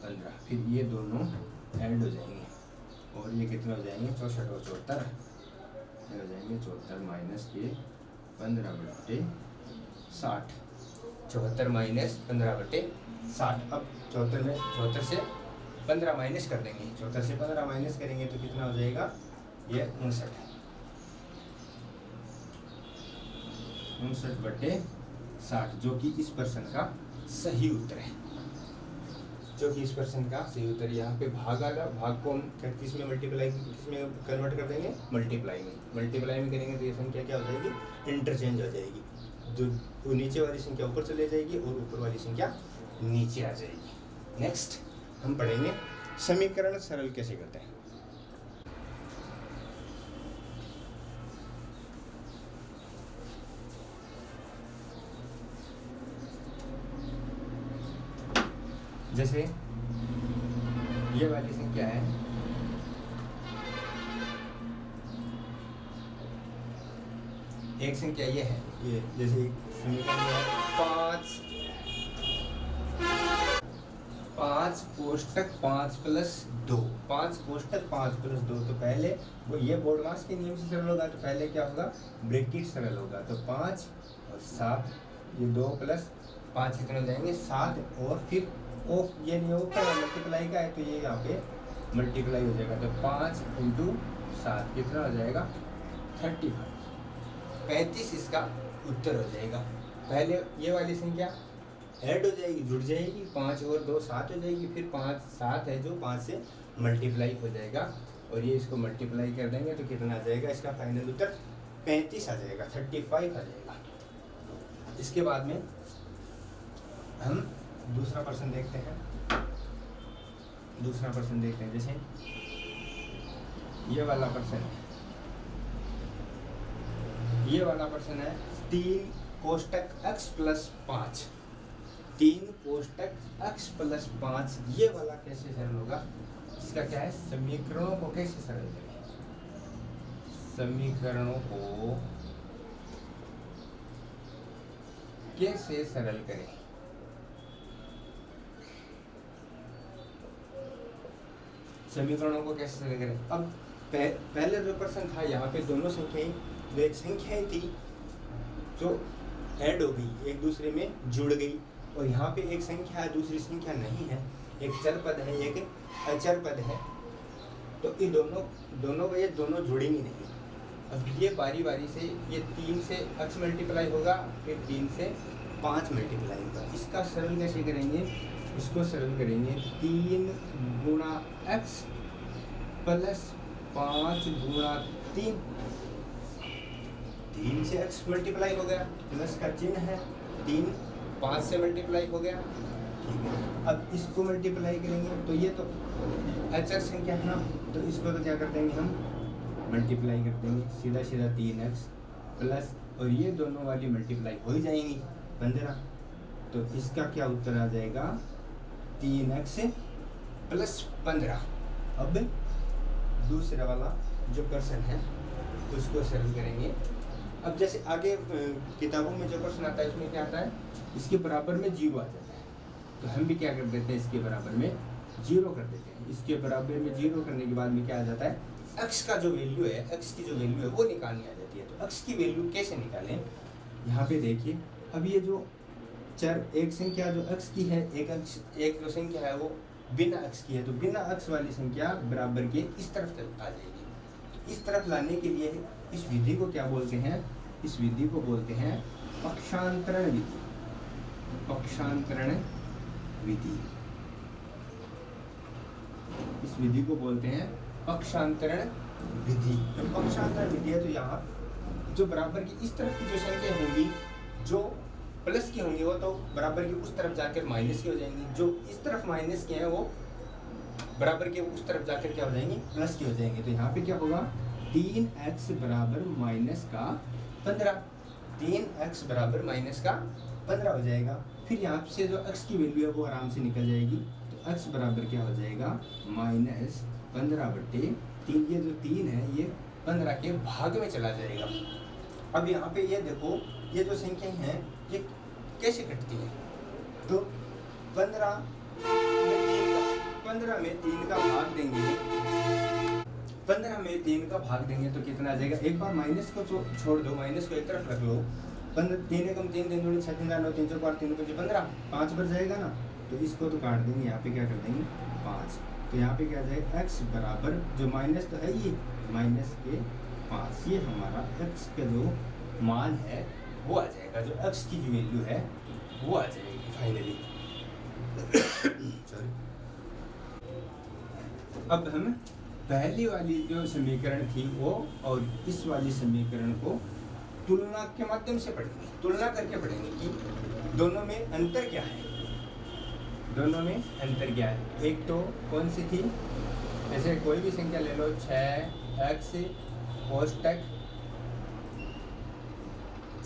15। फिर ये दोनों ऐड हो जाएंगे और ये कितना हो जाएंगे, 64 और 74 ये हो जाएंगे 74 माइनस के 15/60। 74 माइनस 15/60। अब 74 से 15 माइनस कर देंगे। 74 से 15 माइनस करेंगे तो कितना हो जाएगा, ये 59/60, जो कि इस प्रश्न का सही उत्तर है। यहाँ पे भाग आएगा, भाग को हम किस में मल्टीप्लाई, किस में कन्वर्ट कर देंगे, मल्टीप्लाई में करेंगे तो ये संख्या क्या हो जाएगी, इंटरचेंज हो जाएगी। जो नीचे वाली संख्या ऊपर चले जाएगी और ऊपर वाली संख्या नीचे आ जाएगी। नेक्स्ट हम पढ़ेंगे समीकरण सरल कैसे करते हैं। जैसे ये वाली संख्या है, एक संख्या ये है, ये जैसे समीकरण है 5 कोष्टक 5 + 2, 5 कोष्टक 5 + 2। तो पहले वो ये बोर्डमास के नियम से सरल होगा, तो पहले क्या होगा, ब्रैकेट सरल होगा। तो 5 और 7, ये 2 + 5 कितने हो जाएंगे, 7 और फिर ऑफ ये नहीं ऊपर मल्टीप्लाई का है तो ये यहाँ पे मल्टीप्लाई हो जाएगा। तो 5 × 7 कितना हो जाएगा 35। 35 इसका उत्तर हो जाएगा। पहले ये वाली संख्या ऐड हो जाएगी, जुड़ जाएगी, 5 और 2 7 हो जाएगी, फिर 5 7 है जो 5 से मल्टीप्लाई हो जाएगा और ये इसको मल्टीप्लाई कर देंगे तो कितना आ जाएगा, इसका फाइनल उत्तर 35 आ जाएगा, 35 आ जाएगा। इसके बाद में हम दूसरा प्रश्न देखते हैं। दूसरा प्रश्न देखते हैं, जैसे ये वाला प्रश्न है, ये वाला प्रश्न है 3 कोष्टक x + 5, 3 कोष्टक x + 5, ये वाला कैसे सरल होगा, इसका क्या है, समीकरणों को कैसे सरल करें, समीकरणों को कैसे सरल करें। समीकरणों को कैसे सरल करें। अब पहले जो प्रश्न था यहाँ पे दोनों संख्याएं, जो एक संख्याएं थी जो ऐड हो गई, एक दूसरे में जुड़ गई, और यहाँ पे एक संख्या है दूसरी संख्या नहीं है, एक चर पद है एक अचर पद है, तो ये दोनों जुड़ेंगी नहीं। अब ये बारी बारी से ये 3 से x मल्टीप्लाई होगा, फिर 3 से 5 मल्टीप्लाई होगा। इसका सरल कैसे करेंगे, इसको सरल करेंगे 3 × x + 5 × 3, 3 से x मल्टीप्लाई हो गया, प्लस का चिन्ह है, 3 5 से मल्टीप्लाई हो गया, ठीक है। अब इसको मल्टीप्लाई करेंगे तो ये तो अचर संख्या है ना, तो इसको तो क्या कर देंगे हम, मल्टीप्लाई कर देंगे, सीधा सीधा 3x प्लस, और ये दोनों वाली मल्टीप्लाई हो ही जाएंगी 15, तो इसका क्या उत्तर आ जाएगा 3x + 15। अब दूसरा वाला जो प्रश्न है उसको सरल करेंगे। अब जैसे आगे किताबों में जो प्रश्न आता है उसमें क्या आता है, इसके बराबर में 0 आ जाता है, तो हम भी क्या कर देते हैं, इसके बराबर में 0 कर देते हैं। इसके बराबर में 0 करने के बाद में क्या आ जाता है, x का जो वैल्यू है, x की जो वैल्यू है वो निकालनी आ जाती है। तो x की वैल्यू कैसे निकालें, यहाँ पे देखिए, अब ये जो चर एक संख्या जो x की है, एक जो संख्या है वो बिना x की है, तो बिना x वाली संख्या बराबर के इस तरफ आ जाएगी। इस तरफ लाने के लिए इस विधि को क्या बोलते हैं, इस विधि को बोलते हैं पक्षांतरण विधि, पक्षांतरण विधि, इस विधि को बोलते हैं पक्षांतरण विधि। तो पक्षांतरण विधि है, तो यहाँ जो बराबर की इस तरफ की जो संख्या होंगी, जो प्लस की होंगी, वो तो बराबर की उस तरफ जाकर माइनस की हो जाएंगी, जो इस तरफ माइनस के हैं वो बराबर के उस तरफ जाकर क्या हो जाएंगी, प्लस की हो जाएंगे। तो यहाँ पे क्या होगा, 3x = -15, 3x = -15 हो जाएगा। फिर यहाँ से जो x की वैल्यू है वो आराम से निकल जाएगी, तो x बराबर क्या हो जाएगा, -15/3, ये जो 3 है ये 15 के भाग में चला जाएगा। अब यहाँ पे ये देखो, ये जो संख्याएं हैं ये कैसे कटती है, तो 15 में 3 का भाग देंगे, 15 में 3 का भाग देंगे तो कितना आ जाएगा, एक बार माइनस को छोड़ दो, माइनस को एक तरफ रख लो, 3 एकम 3 3 दूनी 6 3 9 3 4 5 3 5 15, 5 बच जाएगा ना, तो इसको तो काट देंगे, यहाँ पे क्या कर देंगे 5, तो यहाँ पे क्या आ जाएगा, x बराबर जो माइनस तो है ये -5, ये हमारा x का जो मान है वो आ जाएगा, जो x की जो वैल्यू है वो आ जाएगी फाइनली। सॉरी। अब हम पहली वाली जो समीकरण थी वो और इस वाली समीकरण को तुलना के माध्यम से पढ़ेंगे, तुलना करके पढ़ेंगे कि दोनों में अंतर क्या है, दोनों में अंतर क्या है। एक तो कौन सी थी, जैसे कोई भी संख्या ले लो, 6x कोष्टक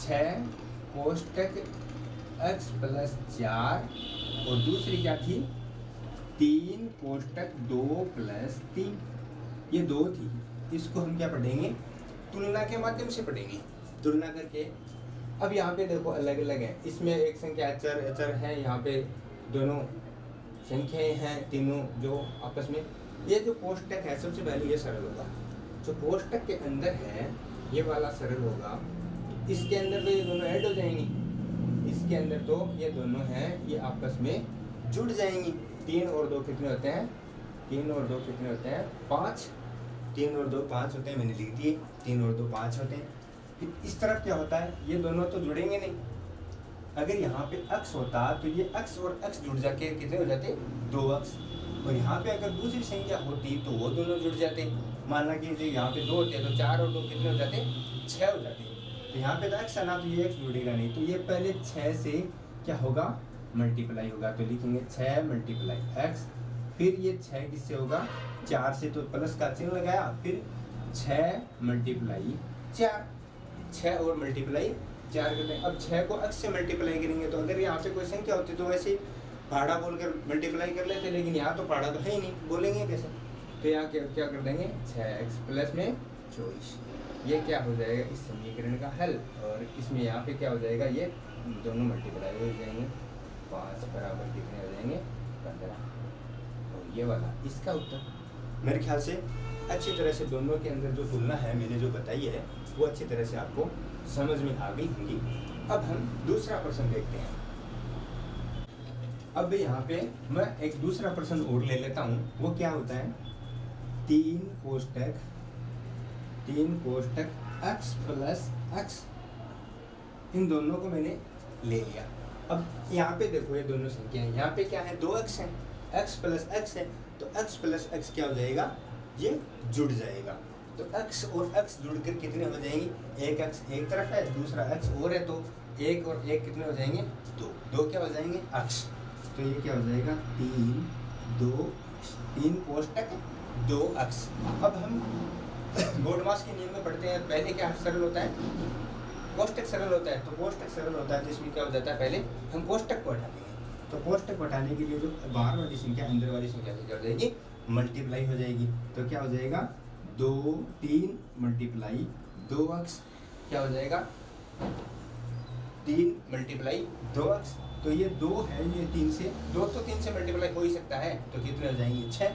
6 कोष्टक x + 4, और दूसरी क्या थी, 3 कोष्टक 2 + 3, ये 2 थी। इसको हम क्या पढ़ेंगे, तुलना के माध्यम से पढ़ेंगे, तुलना करके। अब यहाँ पे देखो अलग अलग है, इसमें एक संख्या अचर है, यहाँ पे दोनों संख्याएं हैं तीनों जो आपस में, ये जो कोष्टक है सबसे पहले ये सरल होगा, जो कोष्टक के अंदर है ये वाला सरल होगा, इसके अंदर तो ये दोनों ऐड हो जाएंगी, इसके अंदर तो ये दोनों हैं ये आपस में जुड़ जाएंगी। 3 और 2 कितने होते हैं? 3 और 2 कितने होते हैं? 5। 3 और 2 5 होते हैं, मैंने लिख दिए। 3 और 2 5 होते हैं। फिर इस तरफ क्या होता है? ये दोनों तो जुड़ेंगे नहीं। अगर यहाँ पे अक्स होता तो ये अक्स और अक्स जुड़ जाके कितने हो जाते? 2 अक्स। और यहाँ पे अगर दूसरी संख्या होती तो वो दोनों जुड़ जाते। माना कि जो यहाँ पे 2 होते तो 4 और 2 कितने हो जाते? 6 हो जाते। तो यहाँ पे तो एक्स है ना, तो ये एक्स जुड़ेगा नहीं, तो ये पहले 6 से क्या होगा? मल्टीप्लाई होगा। तो लिखेंगे 6 मल्टीप्लाई एक्स। फिर ये 6 किससे होगा? 4 से, तो प्लस का चिन्ह लगाया। फिर 6 मल्टीप्लाई 4, 6 और मल्टीप्लाई 4 करते हैं। अब 6 को एक्स से मल्टीप्लाई करेंगे, तो अगर यहाँ पे कोई संख्या होती तो वैसे पहाड़ा बोलकर मल्टीप्लाई कर लेते, लेकिन यहाँ तो पहाड़ा तो है ही नहीं, बोलेंगे कैसे? तो यहाँ क्या कर देंगे? 6x प्लस में 24, ये क्या हो जाएगा? इस समीकरण का हल। और इसमें यहाँ पे क्या हो जाएगा? ये दोनों मल्टीप्लाई हो जाएंगे। 5 बराबर कितने हो जाएंगे? 15। और ये वाला इसका उत्तर। मेरे ख्याल से अच्छी तरह से दोनों के अंदर जो तुलना है मैंने जो बताई है वो अच्छी तरह से आपको समझ में आ गई होंगी। अब हम दूसरा प्रश्न देखते हैं। अब यहाँ पे मैं एक दूसरा प्रश्न और ले लेता हूँ। वो क्या होता है? 3 कोष्टक x प्लस x, इन दोनों को मैंने ले लिया। अब यहाँ पे देखो ये दोनों संख्याएं, यहाँ पे क्या है? 2x है, x प्लस x है, तो x प्लस x क्या हो जाएगा? ये जुड़ जाएगा। तो x और x जुड़कर कितने हो जाएंगे? एक x एक तरफ है, दूसरा x और है, तो 1 और 1 कितने हो जाएंगे? 2 क्या हो जाएंगे? x। तो ये क्या हो जाएगा? 3 कोष्टक 2x। अब हम बोडमास के नियम में पढ़ते हैं, पहले क्या सरल होता है? कोष्टक सरल होता है। तो कोष्टक सरल होता है, जिसमें क्या हो जाता है? पहले हम कोष्टक को हटाते हैं। तो कोष्टक को हटाने के लिए जो बाहर वाली संख्या अंदर वाली संख्या से क्या हो जाएगी? मल्टीप्लाई हो जाएगी। तो क्या हो जाएगा? 3 मल्टीप्लाई 2x क्या हो जाएगा? 3 मल्टीप्लाई 2x। तो ये 2 है, ये 3 से 2 तो 3 से मल्टीप्लाई हो ही सकता है, तो कितने हो जाएंगे? 6।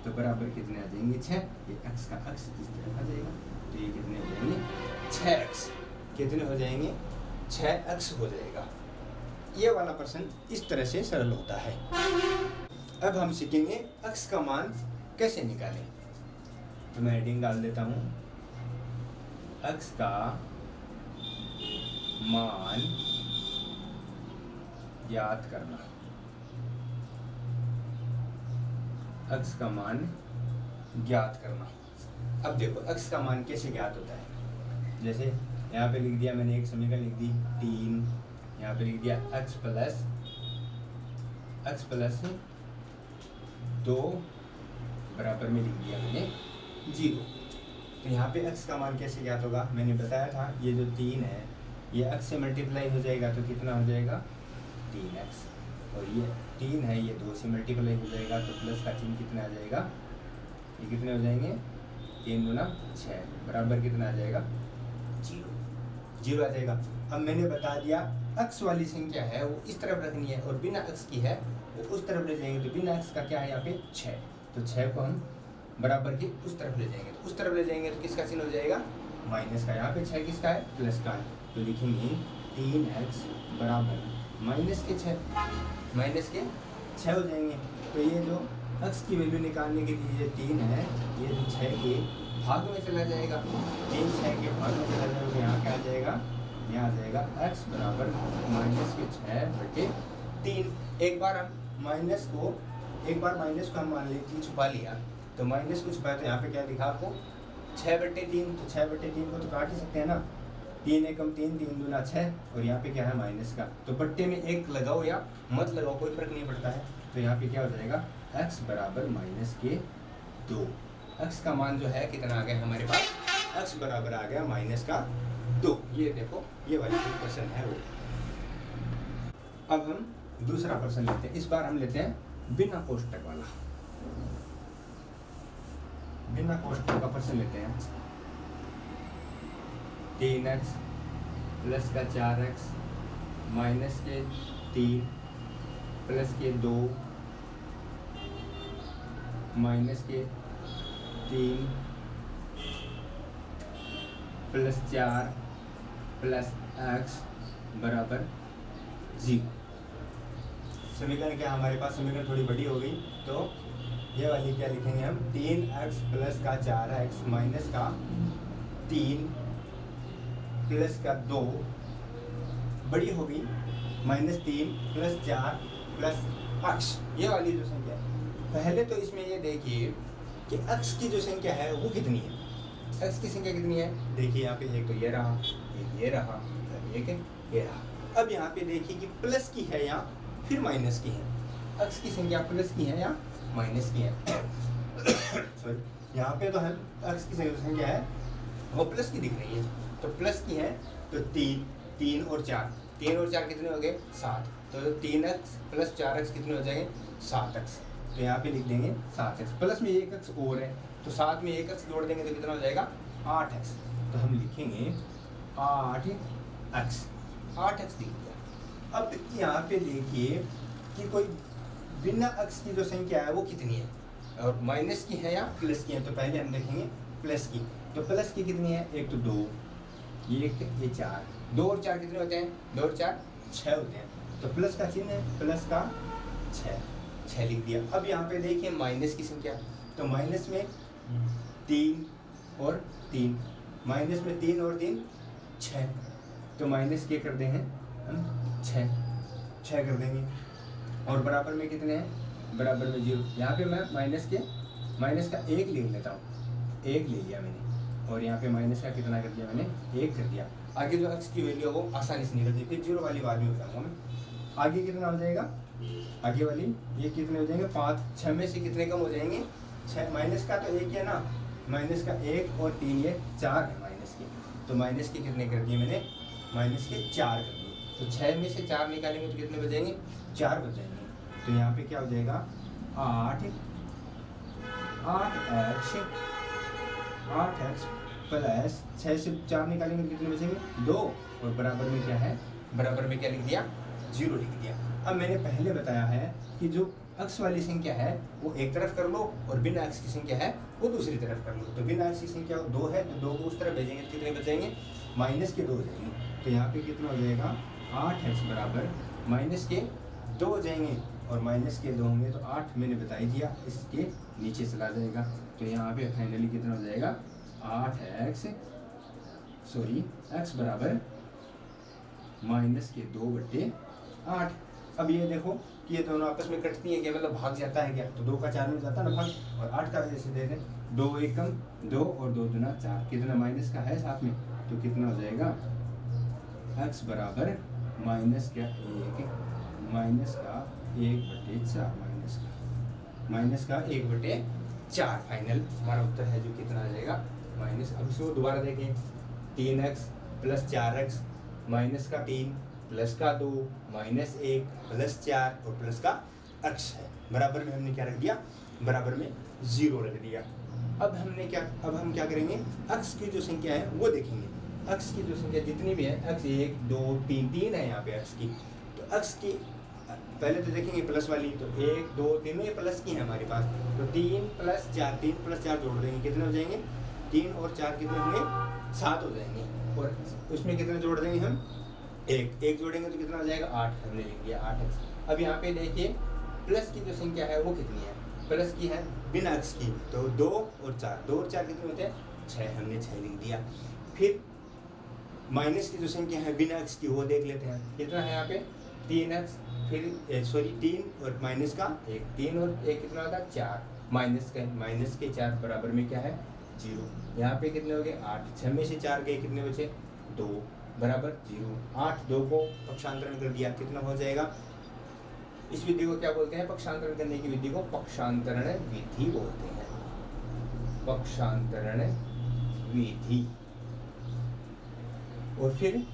तो बराबर कितने आ जाएंगे? 6। ये x का x इस तरह आ जाएगा, तो ये कितने हो जाएंगे? 6x। कितने हो जाएंगे? 6x हो जाएगा। ये वाला प्रश्न इस तरह से सरल होता है। अब हम सीखेंगे x का मान कैसे निकालें। तो मैं हेडिंग डाल देता हूँ, x का मान ज्ञात करना। x का मान ज्ञात करना। अब देखो x का मान कैसे ज्ञात होता है। जैसे यहाँ पे लिख दिया मैंने, एक समीकरण लिख दी 3, यहाँ पे लिख दिया x प्लस 2 बराबर में लिख दिया मैंने 0। तो यहाँ पे x का मान कैसे ज्ञात होगा? मैंने बताया था, ये जो 3 है ये x से मल्टीप्लाई हो जाएगा, तो कितना हो जाएगा? 3x। और ये 3 है, ये 2 से मल्टीप्लाई हो जाएगा, तो प्लस का चिन्ह कितना आ जाएगा? ये कितने हो जाएंगे? 3 गुना 6 बराबर कितना आ जाएगा? 0 आ जाएगा। अब मैंने बता दिया x वाली संख्या है वो इस तरफ रखनी है, और बिना x की है वो उस तरफ ले जाएंगे। तो बिना x का क्या है यहाँ पे? 6। तो 6 को हम बराबर की उस तरफ ले जाएंगे, तो उस तरफ ले जाएंगे तो किसका चिन्ह हो जाएगा? माइनस का। यहाँ पे 6 किसका है? प्लस का है। तो लिखेंगे 3x बराबर माइनस के 6 हो जाएंगे। तो ये जो x की वैल्यू निकालने के लिए 3 है, ये जो 6 के भाग में चला जाएगा, 3 6 के भाग में चला जाएगा, यहाँ क्या आ जाएगा? यहाँ आ जाएगा x बराबर माइनस के 6/3। एक बार माइनस को हम मान लीजिए छुपा लिया, तो माइनस को छुपाया तो यहाँ पे क्या दिखा आपको? 6/3। तो 6/3 को तो काट ही सकते हैं ना। 3 एकम 3, 3 दूना 6, और यहाँ पे क्या है? माइनस का। तो बट्टे में 1 लगाओ या मत लगाओ, कोई फर्क नहीं पड़ता है। तो यहाँ पे क्या हो जाएगा? x बराबर माइनस के 2। x का मान जो है कितना आ गया हमारे पास? x बराबर आ गया माइनस का 2। ये देखो, ये वाली प्रश्न है वो। अब हम दूसरा प्रश्न लेते हैं। इस बार हम लेते हैं बिना कोष्टक वाला। बिना कोष्टक का प्रश्न लेते हैं। 3x प्लस का 4x माइनस के 3 प्लस के 2 माइनस के 3 प्लस 4 प्लस x बराबर 0। समीकरण क्या हमारे पास, समीकरण थोड़ी बड़ी हो गई, तो ये वाली क्या लिखेंगे हम, 3x प्लस का 4x माइनस का 3 प्लस का 2 बड़ी हो गई, -3 प्लस 4 प्लस x, ये वाली जो संख्या है। पहले तो इसमें ये देखिए कि x की जो संख्या है वो कितनी है, x की संख्या कितनी है, देखिए यहाँ पे एक तो ये रहा, एक ये रहा, एक ये रहा। अब यहाँ पे देखिए कि प्लस की है या फिर माइनस की है, x की संख्या प्लस की है या माइनस की है। सॉरी, यहाँ पे तो हम x की संख्या है वो प्लस की दिख रही है, तो प्लस की है, तो 3 और 4, 3 और 4 कितने हो गए 7, तो 3x प्लस 4x कितने हो जाएंगे 7x, तो यहाँ पे लिख देंगे 7x, प्लस में एक x और है, तो साथ में एक x जोड़ देंगे तो कितना हो जाएगा 8x, तो हम लिखेंगे 8x लिख दिया। अब यहाँ पे देखिए कि कोई बिना x की जो संख्या है वो कितनी है, और माइनस की है या प्लस की है, तो पहले हम देखेंगे प्लस की, तो प्लस की कितनी है, एक तो 2, ये 4, 2 और 4 कितने होते हैं, 2 और 4 6 होते हैं, तो प्लस का चिन्ह है, प्लस का 6 लिख दिया। अब यहाँ पे देखिए माइनस की संख्या, तो माइनस में 3 और 3, माइनस में 3 और 3 6, तो माइनस के कर देंगे हम 6 कर देंगे, और बराबर में कितने हैं, बराबर में 0। यहाँ पे मैं माइनस का 1 लिख लेता हूँ, 1 ले लिया मैंने, और यहाँ पे माइनस का कितना कर दिया मैंने, 1 कर दिया। आगे जो x की वैल्यू है वो आसानी से निकल जाएगी, फिर 0 वाली बात में बताऊँगा मैं। आगे कितना हो जाएगा, आगे वाली ये कितने हो जाएंगे 5, 6 में से कितने कम हो जाएंगे 6, माइनस का तो 1 है ना, माइनस का 1 और 3 ये 4 है माइनस के, तो माइनस के कितने कर दिए मैंने, माइनस के 4 कर दिए, तो 6 में से 4 निकालेंगे तो कितने बचेंगे 4 बचेंगे, तो यहाँ पे क्या हो जाएगा 8x प्लस 6 से 4 निकालेंगे तो कितने बचेंगे 2, और बराबर में क्या है, बराबर में क्या लिख दिया 0 लिख दिया। अब मैंने पहले बताया है कि जो x वाली संख्या है वो एक तरफ कर लो, और बिना x की संख्या है वो दूसरी तरफ कर लो, तो बिना x की संख्या 2 है तो 2 को उस तरफ भेजेंगे तो कितने बचेंगे, माइनस के 2 हो जाएंगे, तो यहाँ पे कितना हो जाएगा 8x बराबर माइनस के 2 हो जाएंगे, और माइनस के 2 होंगे तो 8 मैंने बता ही दिया, इसके नीचे चला जाएगा, तो यहाँ पे फाइनली कितना हो जाएगा 8x बराबर माइनस के 2/8। अब ये देखो कि ये दोनों आपस में कटती है क्या, मतलब भाग जाता है क्या, तो 2 का 4 में जाता है ना भाग, और 8 का जैसे दे दें 2 1 कम 2 और 2 दूना 4, कितना माइनस का है साथ में, तो कितना हो जाएगा x बराबर माइनस का 1/4, माइनस का 1/4 फाइनल हमारा उत्तर है, जो कितना आ जाएगा माइनस। अब इसको दोबारा देखें, 3x प्लस 4x माइनस का 3 प्लस का 2 माइनस 1 प्लस 4 और प्लस का x है, बराबर में हमने क्या रख दिया, बराबर में 0 रख दिया। अब हम क्या करेंगे, x की जो संख्या है वो देखेंगे, x की जो संख्या जितनी भी है, x 1 2 3 है यहाँ पे x की, तो x की पहले तो देखेंगे प्लस वाली, तो 1 2 3 ये प्लस की है हमारे पास, तो 3 प्लस 4 जोड़ देंगे कितने हो जाएंगे, 3 और 4 कितने होंगे 7 हो जाएंगे, और उसमें कितने जोड़ देंगे हम, 1 जोड़ेंगे तो कितना हो जाएगा 8, हमने लिख दिया 8x। अब यहाँ पे देखिए प्लस की जो संख्या है वो कितनी है, प्लस की है बिना x की, तो 2 और 4 कितने होते हैं 6, हमने 6 लिख दिया। फिर माइनस की जो संख्या है बिना x की वो देख लेते हैं, कितना है यहाँ पे 3x, फिर 3 और माइनस का 1, 3 और 1 कितना होता है 4, माइनस के 4 बराबर में क्या है 0, यहाँ पे कितने हो गए 8, 6 में से 4 गए कितने बचे 2 बराबर 0, 8 2 को पक्षांतरण कर दिया कितना हो जाएगा। इस विधि को क्या बोलते हैं, पक्षांतरण करने की विधि को पक्षांतरण विधि बोलते हैं, पक्षांतरण विधि। और फिर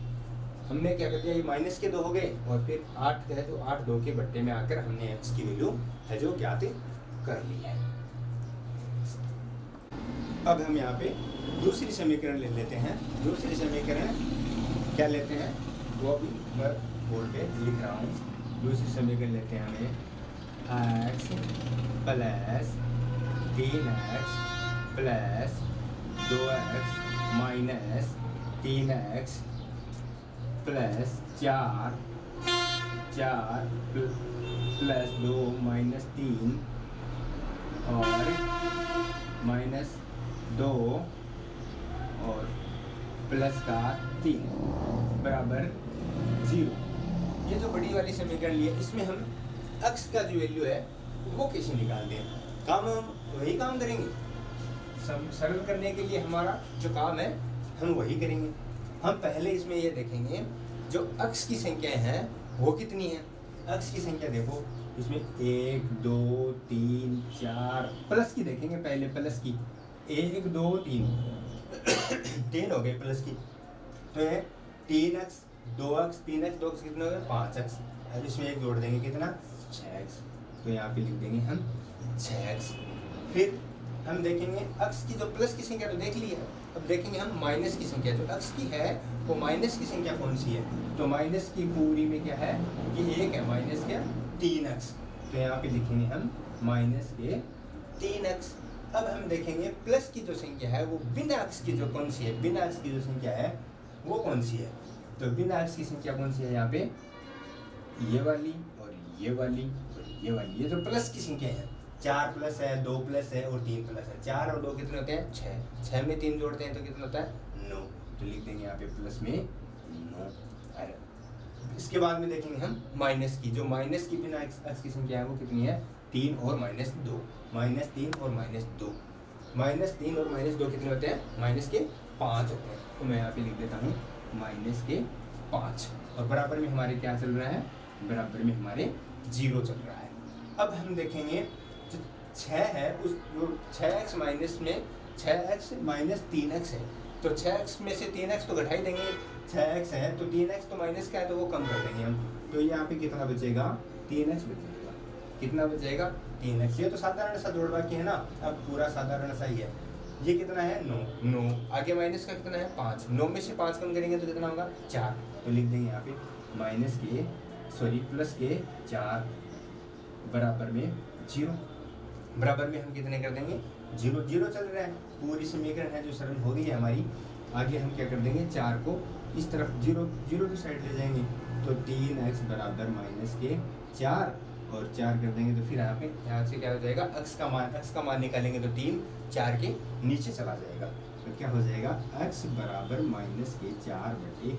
हमने क्या कर दिया, ये माइनस के 2 हो गए, और फिर 8 है तो 8 2 के बट्टे में आकर हमने x की वैल्यू है जो ज्ञात कर ली है। अब हम यहाँ पे दूसरी समीकरण ले लेते हैं, दूसरी समीकरण क्या लेते हैं वो भी मैं बोर्ड पे लिख रहा हूँ। दूसरी समीकरण लेते हैं हमें x plus 3x plus 2x minus 3x plus 4 plus 2 minus 3 और माइनस 2 और प्लस का 3 बराबर 0। ये जो बड़ी वाली समीकरण लिया, इसमें हम x का जो वैल्यू है वो कैसे निकालते हैं? काम हम वही काम करेंगे, सरल करने के लिए हमारा जो काम है हम वही करेंगे। हम पहले इसमें ये देखेंगे जो x की संख्याएं हैं वो कितनी है। x की संख्या देखो, इसमें 1 2 3 4 प्लस की देखेंगे, पहले प्लस की 1 2 3 3 हो गए प्लस की, तो ये 3x 2x 3x 2x कितना हो गया 5x। अब इसमें एक जोड़ देंगे कितना 6x, तो यहाँ पे लिख देंगे हम 6x। फिर हम देखेंगे x की जो प्लस की संख्या तो देख ली है, अब देखेंगे हम माइनस की संख्या जो x की है वो माइनस की संख्या कौन सी है। तो माइनस की पूरी में क्या है, ये 1 है, माइनस क्या 3x, तो यहाँ पे लिखेंगे हम माइनस के 3x। अब हम देखेंगे प्लस की जो संख्या है वो बिना x की जो कौन सी है, बिना x की जो संख्या है वो कौन सी है। तो बिना x की संख्या कौन सी है, यहाँ पे ये वाली और ये वाली और ये वाली। ये जो प्लस की संख्या है 4 प्लस है 2 प्लस है और 3 प्लस है। 4 और 2 कितने होते हैं 6, 6 में 3 जोड़ते हैं तो कितना होता है 9, तो लिख देंगे यहाँ पे प्लस में 9। इसके बाद में देखेंगे हम माइनस की, जो माइनस की बिना x की संख्या है वो कितनी है 3 और माइनस 2, माइनस 3 और माइनस 2, माइनस 3 और माइनस 2 कितने होते हैं माइनस के 5 होते हैं। तो मैं यहाँ पे लिख देता हूँ माइनस के 5, और बराबर में हमारे क्या चल रहा है, बराबर में हमारे 0 चल रहा है। अब हम देखेंगे जो 6 है उस जो 6x माइनस में 6x माइनस 3x है, तो 6x में से 3x तो घटा ही देंगे, 6x है तो 3x तो माइनस का है तो वो कम कर देंगे हम, तो यहाँ पे कितना बचेगा 3x बचेगा। कितना बचेगा 3x। ये तो साधारण सा जोड़ बाकी है ना, अब पूरा साधारण सा ही है। ये कितना है 9, आगे माइनस का कितना है 5, 9 में से 5 कम करेंगे तो कितना होगा 4, तो लिख देंगे यहाँ पे माइनस के प्लस के 4 बराबर में 0। बराबर में हम कितने कर देंगे 0, 0 चल रहा है, पूरी समीकरण है जो सरल हो गई है हमारी। आगे हम क्या कर देंगे 4 को इस तरफ 0 की साइड ले जाएंगे, तो 3x बराबर माइनस के 4 और 4 कर देंगे, तो फिर यहाँ से क्या हो जाएगा x का मान निकालेंगे तो 3 4 के नीचे चला जाएगा, तो क्या हो जाएगा x बराबर माइनस के 4/3।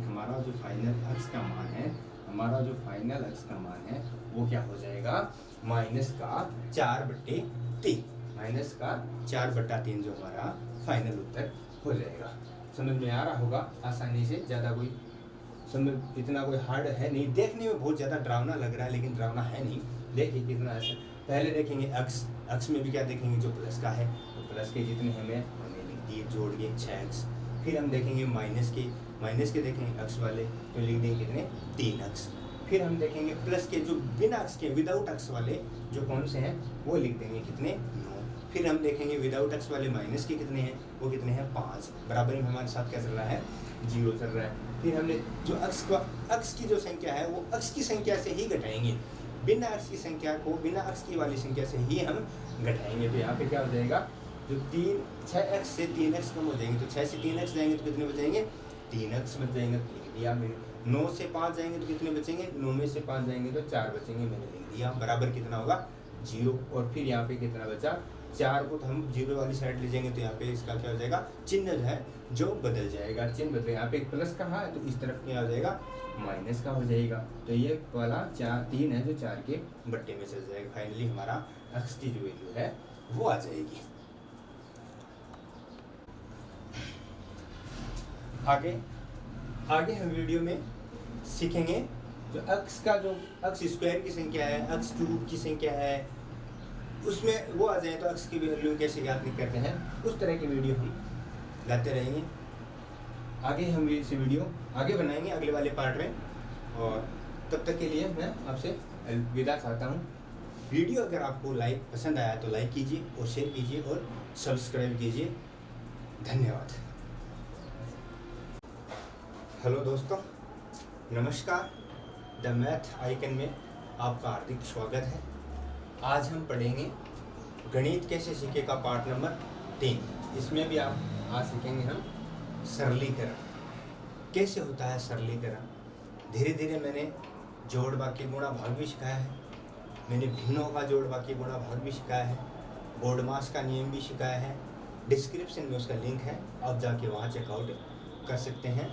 हमारा जो फाइनल x का मान है, हमारा जो फाइनल x का मान है वो क्या हो जाएगा माइनस का 4/3, माइनस का 4/3 जो हमारा फाइनल उत्तर हो जाएगा। समझ में आ रहा होगा आसानी से, ज़्यादा कोई समझ इतना कोई हार्ड है नहीं, देखने में बहुत ज़्यादा डरावना लग रहा है लेकिन डरावना है नहीं। देखिए कितना ऐसा, पहले देखेंगे x में भी क्या देखेंगे जो प्लस का है, तो प्लस के जितने हमें लिख दिए जोड़ के 6x। फिर हम देखेंगे माइनस के देखेंगे x वाले, तो लिख देंगे कितने 3x। फिर हम देखेंगे प्लस के जो बिना x के विदाउट x वाले जो कौन से हैं वो लिख देंगे कितने 9। फिर हम देखेंगे विदाउट x वाले माइनस के कितने हैं, वो कितने हैं 5, बराबर में हमारे साथ क्या चल रहा है 0 चल रहा है। फिर हमने जो x की जो संख्या है वो x की संख्या से ही घटाएंगे, बिना x की संख्या को बिना x की वाली संख्या से ही हम घटाएंगे। तो यहाँ पे क्या हो जाएगा, जो 6x से 3x कम हो जाएंगे, तो 6 से 3x जाएंगे तो कितने बचेंगे 3x बच जाएंगे, तो लिख दिया मैंने। 9 से 5 जाएंगे तो कितने बचेंगे, 9 में से 5 जाएंगे तो 4 बचेंगे, मैंने लिख दिया। बराबर कितना होगा 0, और फिर यहाँ पे कितना बचा 4 को तो हम 0 वाली साइड ले जाएंगे, तो यहाँ पे इसका क्या हो जाएगा चिन्ह है जो बदल जाएगा, चिन्ह बदल, यहाँ पे एक प्लस का है तो इस तरफ क्या हो जाएगा माइनस का हो जाएगा, तो ये वाला 3 है जो 4 के बट्टे में चल जाएगा। फाइनली हमारा x की जो वैल्यू है वो आ जाएगी। आगे हम वीडियो में सीखेंगे जो x का जो x स्क्वायर की संख्या है, x क्यूब की संख्या है, उसमें वो आ जाए तो x की वैल्यू कैसे ज्ञात करते हैं, उस तरह की वीडियो हम लाते रहेंगे। आगे हम इस वीडियो आगे बनाएंगे अगले वाले पार्ट में, और तब तक के लिए मैं आपसे विदा चाहता हूँ। वीडियो अगर आपको पसंद आया तो लाइक कीजिए और शेयर कीजिए और सब्सक्राइब कीजिए। धन्यवाद। हेलो दोस्तों, नमस्कार। द मैथ आइकन में आपका हार्दिक स्वागत है। आज हम पढ़ेंगे गणित कैसे सीखे का पार्ट नंबर 3। इसमें भी आप आज सीखेंगे हम सरलीकरण कैसे होता है। सरलीकरण धीरे धीरे मैंने जोड़ बाकी गुणा भाग भी सिखाया है, मैंने भिन्नों का जोड़ बाकी गुणा भाग भी सिखाया है, बोर्डमास का नियम भी सिखाया है। डिस्क्रिप्शन में उसका लिंक है, आप जाके वहाँ चेकआउट कर सकते हैं।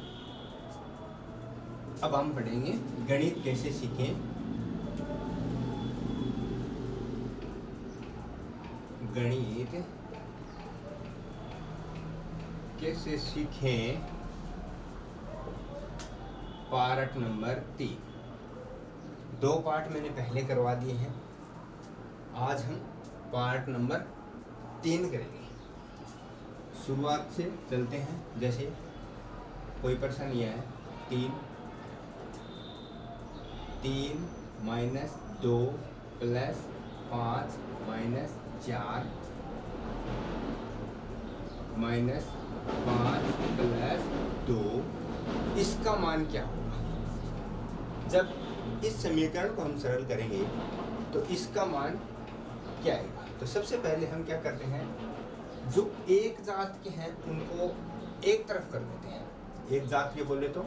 अब हम पढ़ेंगे गणित कैसे सीखें। गणित कैसे सीखें, पार्ट नंबर 3। 2 पार्ट मैंने पहले करवा दिए हैं, आज हम पार्ट नंबर 3 करेंगे। शुरुआत से चलते हैं। जैसे कोई प्रश्न यह है 3 minus 2 plus 5 minus 4 minus 5 plus 2, इसका मान क्या होगा? जब इस समीकरण को हम सरल करेंगे तो इसका मान क्या आएगा? तो सबसे पहले हम क्या करते हैं, जो एक जात के हैं उनको एक तरफ कर देते हैं। एक जात के बोले तो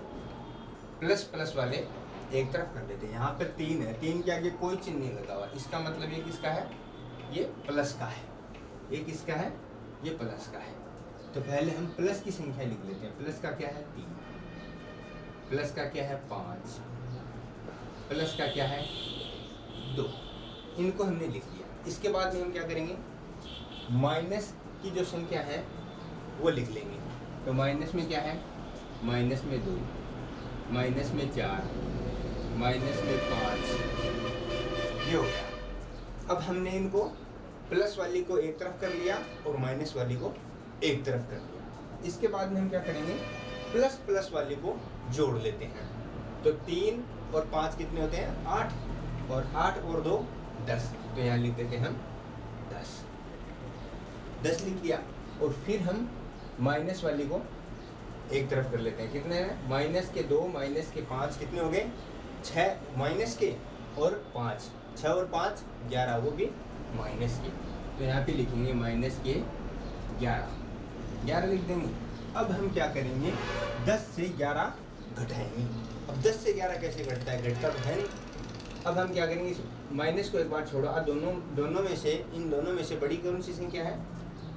प्लस प्लस वाले एक तरफ कर देते हैं। यहाँ पर 3 है, 3 के आगे कोई चिन्ह नहीं लगा हुआ, इसका मतलब ये किसका है? ये प्लस का है। ये किसका है? ये प्लस का है। तो पहले हम प्लस की संख्या लिख लेते हैं। प्लस का क्या है? 3। प्लस का क्या है? 5। प्लस का क्या है? 2। इनको हमने लिख लिया। इसके बाद में हम क्या करेंगे, माइनस की जो संख्या है वो लिख लेंगे। तो माइनस में क्या है? माइनस में 2, माइनस में 4, माइनस में 5, ये हो गया। अब हमने इनको प्लस वाली को एक तरफ कर लिया और माइनस वाली को एक तरफ कर लिया। इसके बाद में हम क्या करेंगे, प्लस प्लस वाली को जोड़ लेते हैं। तो 3 और 5 कितने होते हैं? 8, और 8 और 2 10। तो यहाँ लिख देते हैं हम 10 लिख दिया। और फिर हम माइनस वाली को एक तरफ कर लेते हैं। कितने हैं? माइनस के 2 माइनस के 5 कितने हो गए? 6 माइनस के और 5, 6 और 5 11, वो भी माइनस के। तो यहाँ पे लिखेंगे माइनस के 11 लिख देंगे। अब हम क्या करेंगे, 10 से 11 घटाएंगे। अब 10 से 11 कैसे घटता है? घटता तो है नहीं। अब हम क्या करेंगे, इस माइनस को एक बार छोड़ो, दोनों में से, इन दोनों में से बड़ी कौन सी संख्या है?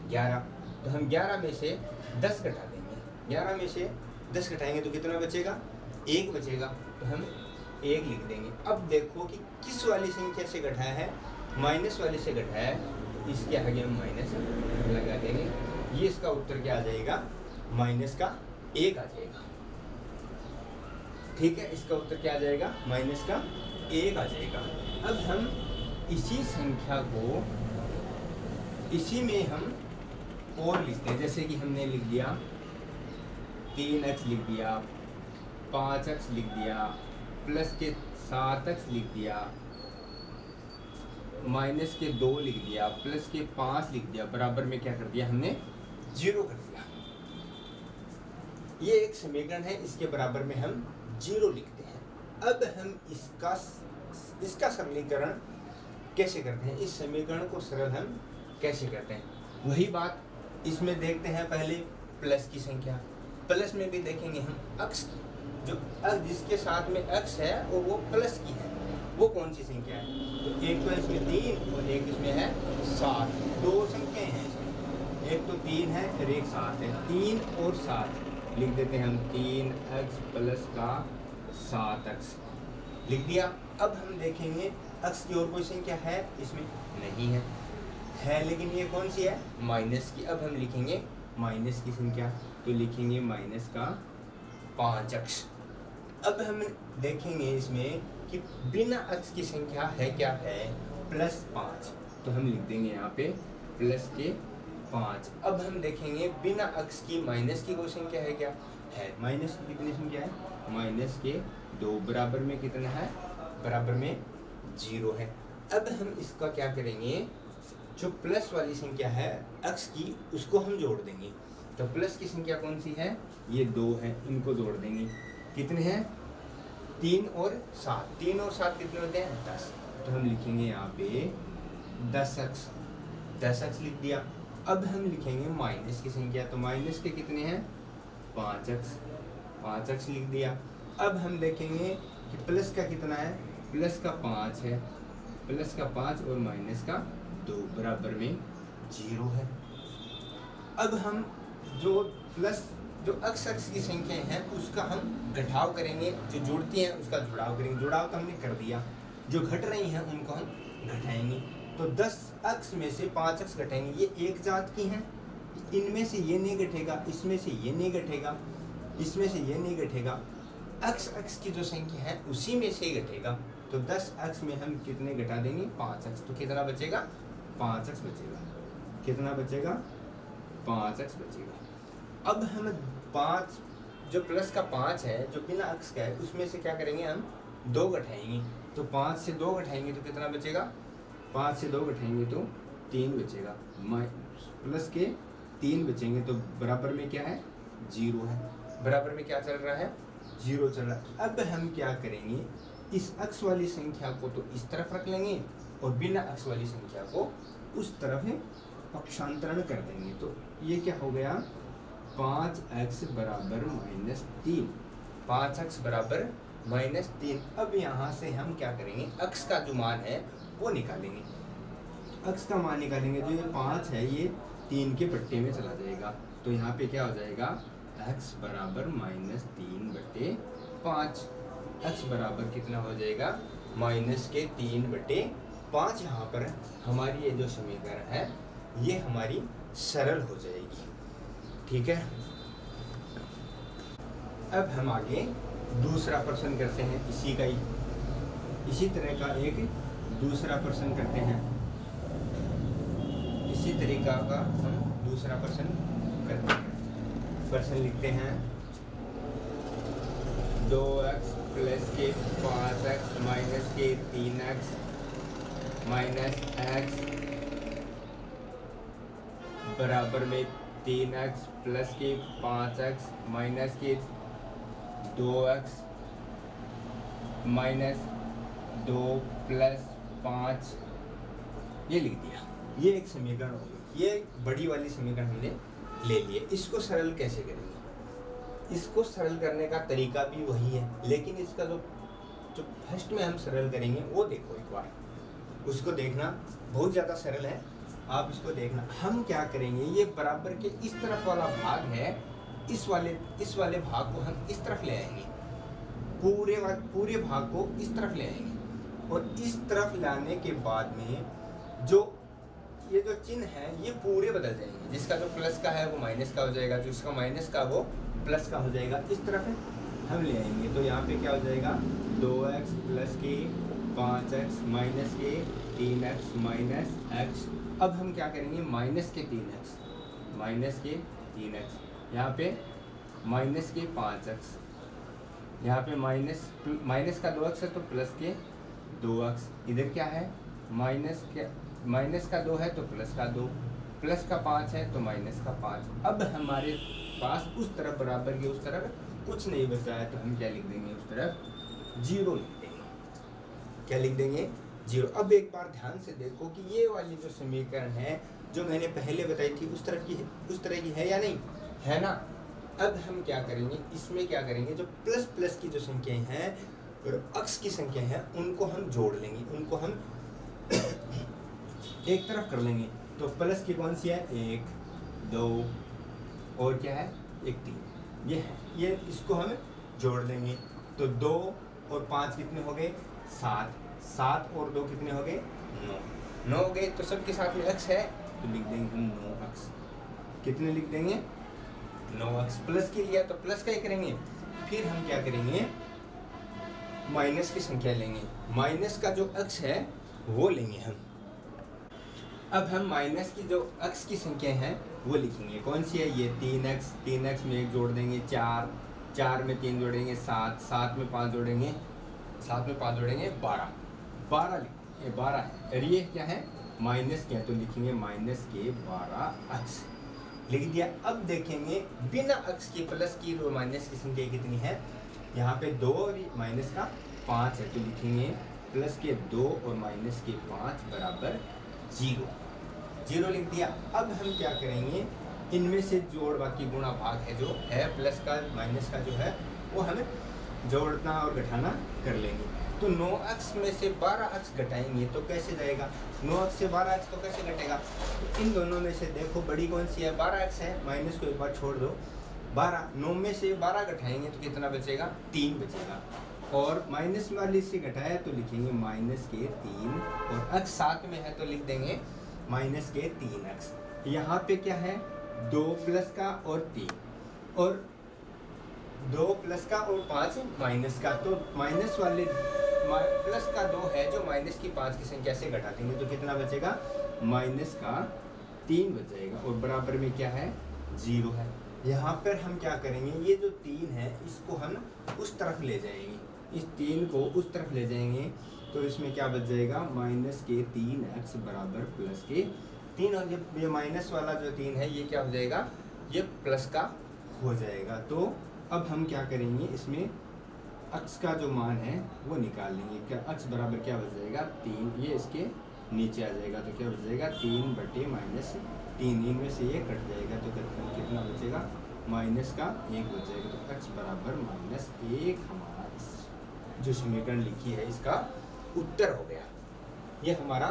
11। तो हम 11 में से 10 घटा देंगे। 11 में से 10 घटाएंगे तो कितना बचेगा? 1 बचेगा। तो हम 1 लिख देंगे। अब देखो कि किस वाली संख्या से घटाया है? माइनस वाली से घटाया है। इसके आगे हम माइनस लगा देंगे। ये इसका उत्तर क्या आ जाएगा? माइनस का 1 आ जाएगा। ठीक है, इसका उत्तर क्या आ जाएगा? माइनस का 1 आ जाएगा। अब हम इसी संख्या को इसी में हम और लिखते हैं। जैसे कि हमने लिख दिया 3x लिख दिया, 5x लिख दिया, प्लस के 7x लिख दिया, माइनस के 2 लिख दिया, प्लस के 5 लिख दिया, बराबर में क्या कर दिया हमने? 0 कर दिया। ये एक समीकरण है, इसके बराबर में हम 0 लिखते हैं। अब हम इसका सरलीकरण कैसे करते हैं? इस समीकरण को सरल हम कैसे करते हैं? वही बात इसमें देखते हैं। पहले प्लस की संख्या, प्लस में भी देखेंगे हम अक्स की, जो जिसके साथ में अक्स है और वो प्लस की है, वो कौन सी संख्या है? तो एक तो इसमें 3 और एक इसमें है 7। 2 संख्याएं हैं इसमें, एक तो 3 है और एक 7 है। 3 और 7 लिख देते हैं हम। 3x प्लस का 7x लिख दिया। अब हम देखेंगे अक्स की और कोई संख्या है इसमें? नहीं है, लेकिन ये कौन सी है? माइनस की। अब हम लिखेंगे माइनस की संख्या, तो लिखेंगे माइनस का 5x। अब हम देखेंगे इसमें कि बिना अक्स की संख्या है क्या है? +5। तो हम लिख देंगे यहाँ पे प्लस के 5। अब हम देखेंगे बिना अक्स की माइनस की कोई संख्या है क्या? है। माइनस की कितनी संख्या है? माइनस के 2, बराबर में कितना है? बराबर में 0 है। अब हम इसका क्या करेंगे, जो प्लस वाली संख्या है अक्स की, उसको हम जोड़ देंगे। तो प्लस की संख्या कौन सी है? ये 2 है, इनको जोड़ देंगे। कितने हैं? 3 और 7। 3 और 7 कितने होते हैं? 10। तो हम लिखेंगे यहाँ पे 10x लिख दिया। अब हम लिखेंगे माइनस की संख्या, तो माइनस के कितने हैं? 5x लिख दिया। अब हम देखेंगे कि प्लस का कितना है? प्लस का 5 है, प्लस का 5 और माइनस का 2 बराबर में 0 है। अब हम जो अक्स की संख्या है उसका हम घटाव करेंगे, जो जुड़ती हैं उसका जुड़ाव करेंगे। जुड़ाव तो हमने कर दिया, जो घट रही हैं उनको हम घटाएंगे। तो 10 अक्स में से 5 अक्स घटाएंगे, ये एक जात की हैं, इनमें से ये नहीं घटेगा, इसमें से ये नहीं घटेगा, इसमें से ये नहीं घटेगा, अक्स की जो संख्या है उसी में से ही घटेगा। तो 10 अक्स में हम कितने घटा देंगे? 5 अक्स। तो कितना बचेगा? 5 अक्स बचेगा। कितना बचेगा? 5 अक्स बचेगा। अब हम 5 जो प्लस का 5 है जो बिना अक्स का है उसमें से क्या करेंगे? हम 2 घटाएंगे। तो 5 से 2 घटाएंगे तो कितना बचेगा? 5 से 2 घटाएंगे तो 3 बचेगा। प्लस के 3 बचेंगे तो बराबर में क्या है? 0 है। बराबर में क्या चल रहा है? 0 चल रहा है। अब हम क्या करेंगे? इस अक्स वाली संख्या को तो इस तरफ रख लेंगे और बिना अक्स वाली संख्या को उस तरफ पक्षांतरण कर देंगे। तो ये क्या हो गया? 5x बराबर -3। 5x बराबर -3। अब यहाँ से हम क्या करेंगे? अक्स का जो मान है वो निकालेंगे। अक्स का मान निकालेंगे। जो ये 5 है ये 3 के पट्टे में चला जाएगा। तो यहाँ पे क्या हो जाएगा? x बराबर -3/5। x बराबर कितना हो जाएगा? -3/5। यहाँ पर हमारी ये जो समीकरण है ये हमारी सरल हो जाएगी। ठीक है। अब हम आगे दूसरा प्रश्न करते हैं। इसी तरह का एक दूसरा प्रश्न करते हैं। इसी तरीका का हम दूसरा प्रश्न करते हैं। प्रश्न लिखते हैं 2x प्लस के 5x माइनस के 3x माइनस x बराबर में 3x प्लस के 5x माइनस के 2x माइनस 2 प्लस 5 ये लिख दिया। ये एक समीकरण हो गई। ये बड़ी वाली समीकरण हमने ले लिए। इसको सरल कैसे करेंगे? इसको सरल करने का तरीका भी वही है, लेकिन इसका जो फर्स्ट में हम सरल करेंगे वो देखो एक बार, उसको देखना। बहुत ज़्यादा सरल है, आप इसको देखना। हम क्या करेंगे? ये बराबर के इस तरफ वाला भाग है, इस वाले भाग को हम इस तरफ ले आएंगे। पूरे भाग को इस तरफ ले आएंगे और इस तरफ लाने के बाद में ये जो चिन्ह है ये पूरे बदल जाएंगे। जिसका जो प्लस का है वो माइनस का हो जाएगा, जिसका माइनस का वो प्लस का हो जाएगा। इस तरफ हम ले आएंगे तो यहाँ पे क्या हो जाएगा? 2x प्लस के 5x माइनस के 3x माइनस x। अब हम क्या करेंगे? माइनस के 3x यहाँ पे माइनस के 5x, यहाँ पे माइनस का 2x है तो प्लस के 2x। इधर क्या है? माइनस का 2 है तो प्लस का 2, प्लस का 5 है तो माइनस का 5। अब हमारे पास उस तरफ बराबर के उस तरफ कुछ नहीं बचा है तो हम क्या लिख देंगे? उस तरफ 0 लिख देंगे। क्या लिख देंगे? 0। अब एक बार ध्यान से देखो कि ये वाली जो समीकरण है जो मैंने पहले बताई थी उस तरह की है या नहीं है ना? अब हम क्या करेंगे? इसमें क्या करेंगे? जो प्लस की जो संख्याएं हैं और अक्स की संख्या है उनको हम जोड़ लेंगे, उनको हम एक तरफ कर लेंगे। तो प्लस की कौन सी है? 1 2 और क्या है? 1 3 ये है। ये इसको हम जोड़ लेंगे तो 2 और 5 कितने हो गए? 7। 7 और 2 कितने हो गए? 9 हो गए। तो सबके साथ में अक्स है तो लिख देंगे हम 9 अक्स। कितने लिख देंगे? 9 अक्स। प्लस के लिया तो प्लस का ही करेंगे। फिर हम क्या करेंगे? माइनस की संख्या लेंगे। माइनस का जो अक्स है वो लेंगे हम। अब हम माइनस की जो अक्स की संख्या है वो लिखेंगे। कौन सी है? ये 3x। 3x में 1 जोड़ देंगे 4, 4 में 3 जोड़ेंगे 7, 7 में 5 जोड़ेंगे 12, 12 है। और ये क्या है? माइनस क्या है तो लिखेंगे माइनस के 12 अक्स लिख दिया। अब देखेंगे बिना अक्स के प्लस की और माइनस की संख्या कितनी है? यहाँ पे 2 और माइनस का 5 है तो लिखेंगे प्लस के 2 और माइनस के 5 बराबर 0 लिख दिया। अब हम क्या करेंगे? इनमें से जोड़ बाकी गुणा भाग है जो है प्लस का माइनस का जो है वो हमें जोड़ना और घटाना कर लेंगे। तो 9 अक्स में से 12 अक्स घटाएंगे तो कैसे जाएगा? 9 अक्स से 12 अक्स तो कैसे घटेगा? तो इन दोनों में से देखो बड़ी कौन सी है? 12 अक्स है, माइनस को एक बार छोड़ दो। 12, 9 में से 12 घटाएंगे तो कितना बचेगा? 3 बचेगा। और माइनस वाली से घटाया तो लिखेंगे माइनस के 3, और अक्स साथ में है तो लिख देंगे माइनस के 3 अक्स। यहाँ पे क्या है? 2 प्लस का और 3, और 2 प्लस का और 5 माइनस का। तो माइनस वाले प्लस का 2 है जो माइनस की 5 की संख्या से घटा देंगे तो कितना बचेगा? माइनस का 3 बच जाएगा, और बराबर में क्या है? 0 है। यहाँ पर हम क्या करेंगे? ये जो 3 है इसको हम उस तरफ ले जाएंगे, इस 3 को उस तरफ ले जाएंगे तो इसमें क्या बच जाएगा? माइनस के 3 एक्स बराबर प्लस के 3, और ये माइनस वाला जो 3 है ये क्या हो जाएगा? ये प्लस का हो जाएगा। तो अब हम क्या करेंगे? इसमें अक्स का जो मान है वो निकाल लेंगे। क्या अक्स बराबर क्या बच जाएगा? 3, ये इसके नीचे आ जाएगा तो क्या बच जाएगा? 3 बटे माइनस 3, इनमें से ये कट जाएगा तो कितना बचेगा? माइनस का 1 बच जाएगा। तो अक्स बराबर -1 हमारा जो समीकरण लिखी है इसका उत्तर हो गया। ये हमारा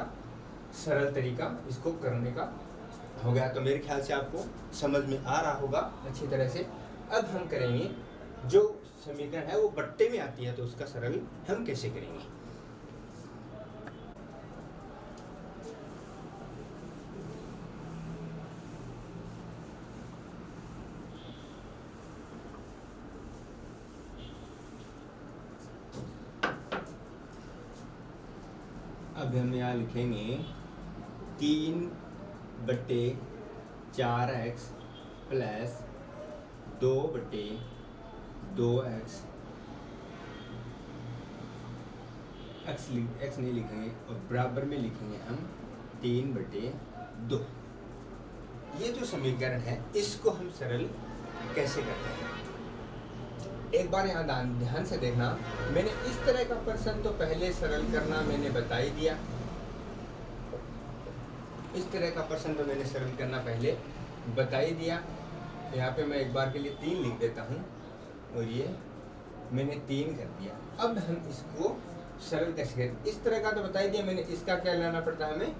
सरल तरीका इसको करने का हो गया। तो मेरे ख्याल से आपको समझ में आ रहा होगा अच्छी तरह से। अब हम करेंगे जो समीकरण है वो बट्टे में आती है तो उसका सरल हम कैसे करेंगे। अब हम यहाँ लिखेंगे 3 बटे 4x प्लस 2 बटे 2x, x नहीं लिखेंगे और बराबर में लिखेंगे हम 3 बटे 2। ये जो समीकरण है इसको हम सरल कैसे करते हैं? एक बार यहाँ ध्यान से देखना, मैंने इस तरह का प्रश्न तो पहले सरल करना मैंने बता ही दिया। इस तरह का प्रश्न तो मैंने सरल करना पहले बता ही दिया। यहाँ पे मैं एक बार के लिए 3 लिख देता हूँ, और ये मैंने 3 कर दिया। अब हम इसको सरल कैसे करें? इस तरह का तो बता ही दिया मैंने। इसका क्या लेना पड़ता है हमें?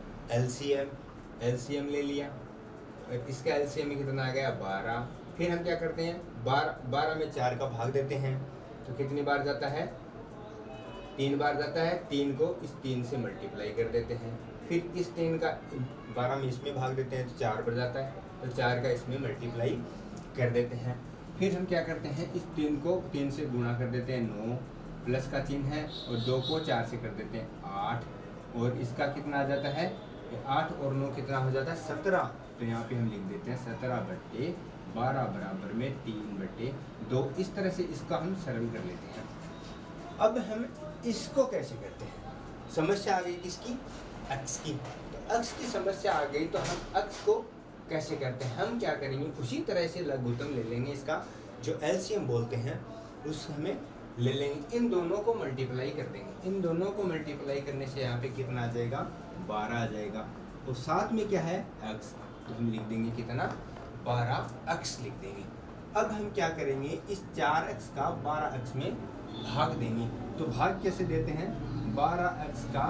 एलसीएम ले लिया, और इसका एलसीएम कितना आ गया? 12। फिर हम क्या करते हैं? 12 में 4 का भाग देते हैं तो कितनी बार जाता है? 3 बार जाता है। 3 को इस 3 से मल्टीप्लाई कर देते हैं, फिर इस 3 का 12 में इसमें भाग देते हैं तो 4 बार जाता है, तो 4 का इसमें मल्टीप्लाई कर देते हैं। फिर हम क्या करते हैं? इस 3 को 3 से गुणा कर देते हैं, 9 प्लस का चिन्ह है, और 2 को 4 से कर देते हैं 8, और इसका कितना आ जाता है? 8 और 9 कितना हो जाता है? 17। तो यहाँ पे हम लिख देते हैं 17 बटे 12 बराबर में 3 बटे 2। इस तरह से इसका हम सरल कर लेते हैं। अब हम इसको कैसे करते हैं? समस्या आ गई किसकी? अक्स की। तो अक्स की समस्या आ गई तो हम अक्स को कैसे करते हैं? हम क्या करेंगे? उसी तरह से लघुत्तम ले लेंगे, इसका जो एलसीएम बोलते हैं उस हमें ले लेंगे। इन दोनों को मल्टीप्लाई कर देंगे। इन दोनों को मल्टीप्लाई करने से यहाँ पे कितना आ जाएगा? 12 आ जाएगा। और साथ में क्या है? अक्स। तो हम लिख देंगे कितना? 12 अक्स लिख देंगे। अब हम क्या करेंगे? इस 4 अक्स का 12 अक्स में भाग देंगे। तो भाग कैसे देते हैं? 12 अक्स का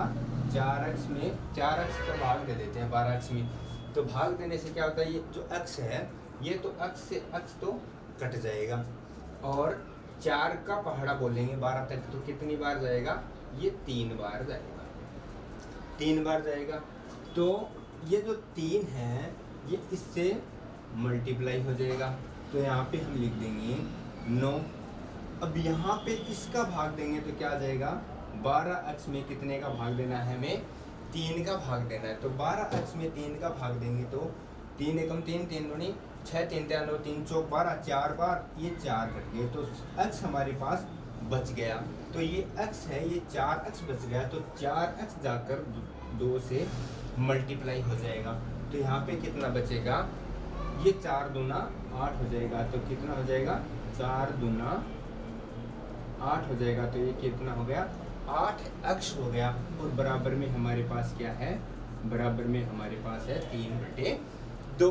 4 अक्स में 4 अक्स का भाग दे देते हैं 12 अक्स में। तो भाग देने से क्या होता है? ये जो अक्स है ये तो अक्स से अक्स तो कट जाएगा, और 4 का पहाड़ा बोलेंगे 12 तक तो कितनी बार जाएगा? ये 3 बार जाएगा। 3 बार जाएगा। तो ये जो 3 है ये इससे मल्टीप्लाई हो जाएगा, तो यहाँ पे हम लिख देंगे 9। अब यहाँ पे इसका भाग देंगे तो क्या आ जाएगा? 12 अक्स में कितने का भाग देना है हमें? 3 का भाग देना है। तो 12 अक्स में 3 का भाग देंगे तो 3 एकम 3, 3 दूनी 6, 3 3 9 3 चौक 12, 4 बार ये 4 कट गए तो अक्स हमारे पास बच गया। तो ये अक्स है, ये 4 अक्स बच गया, तो 4 अक्स जाकर 2 से मल्टीप्लाई हो जाएगा। तो यहाँ पे कितना बचेगा? ये 4 दूना 8 हो जाएगा। तो कितना हो जाएगा? 4 दूना 8 हो जाएगा। तो ये कितना हो गया? 8 अक्स हो गया। और बराबर में हमारे पास क्या है? बराबर में हमारे पास है 3 बटे 2।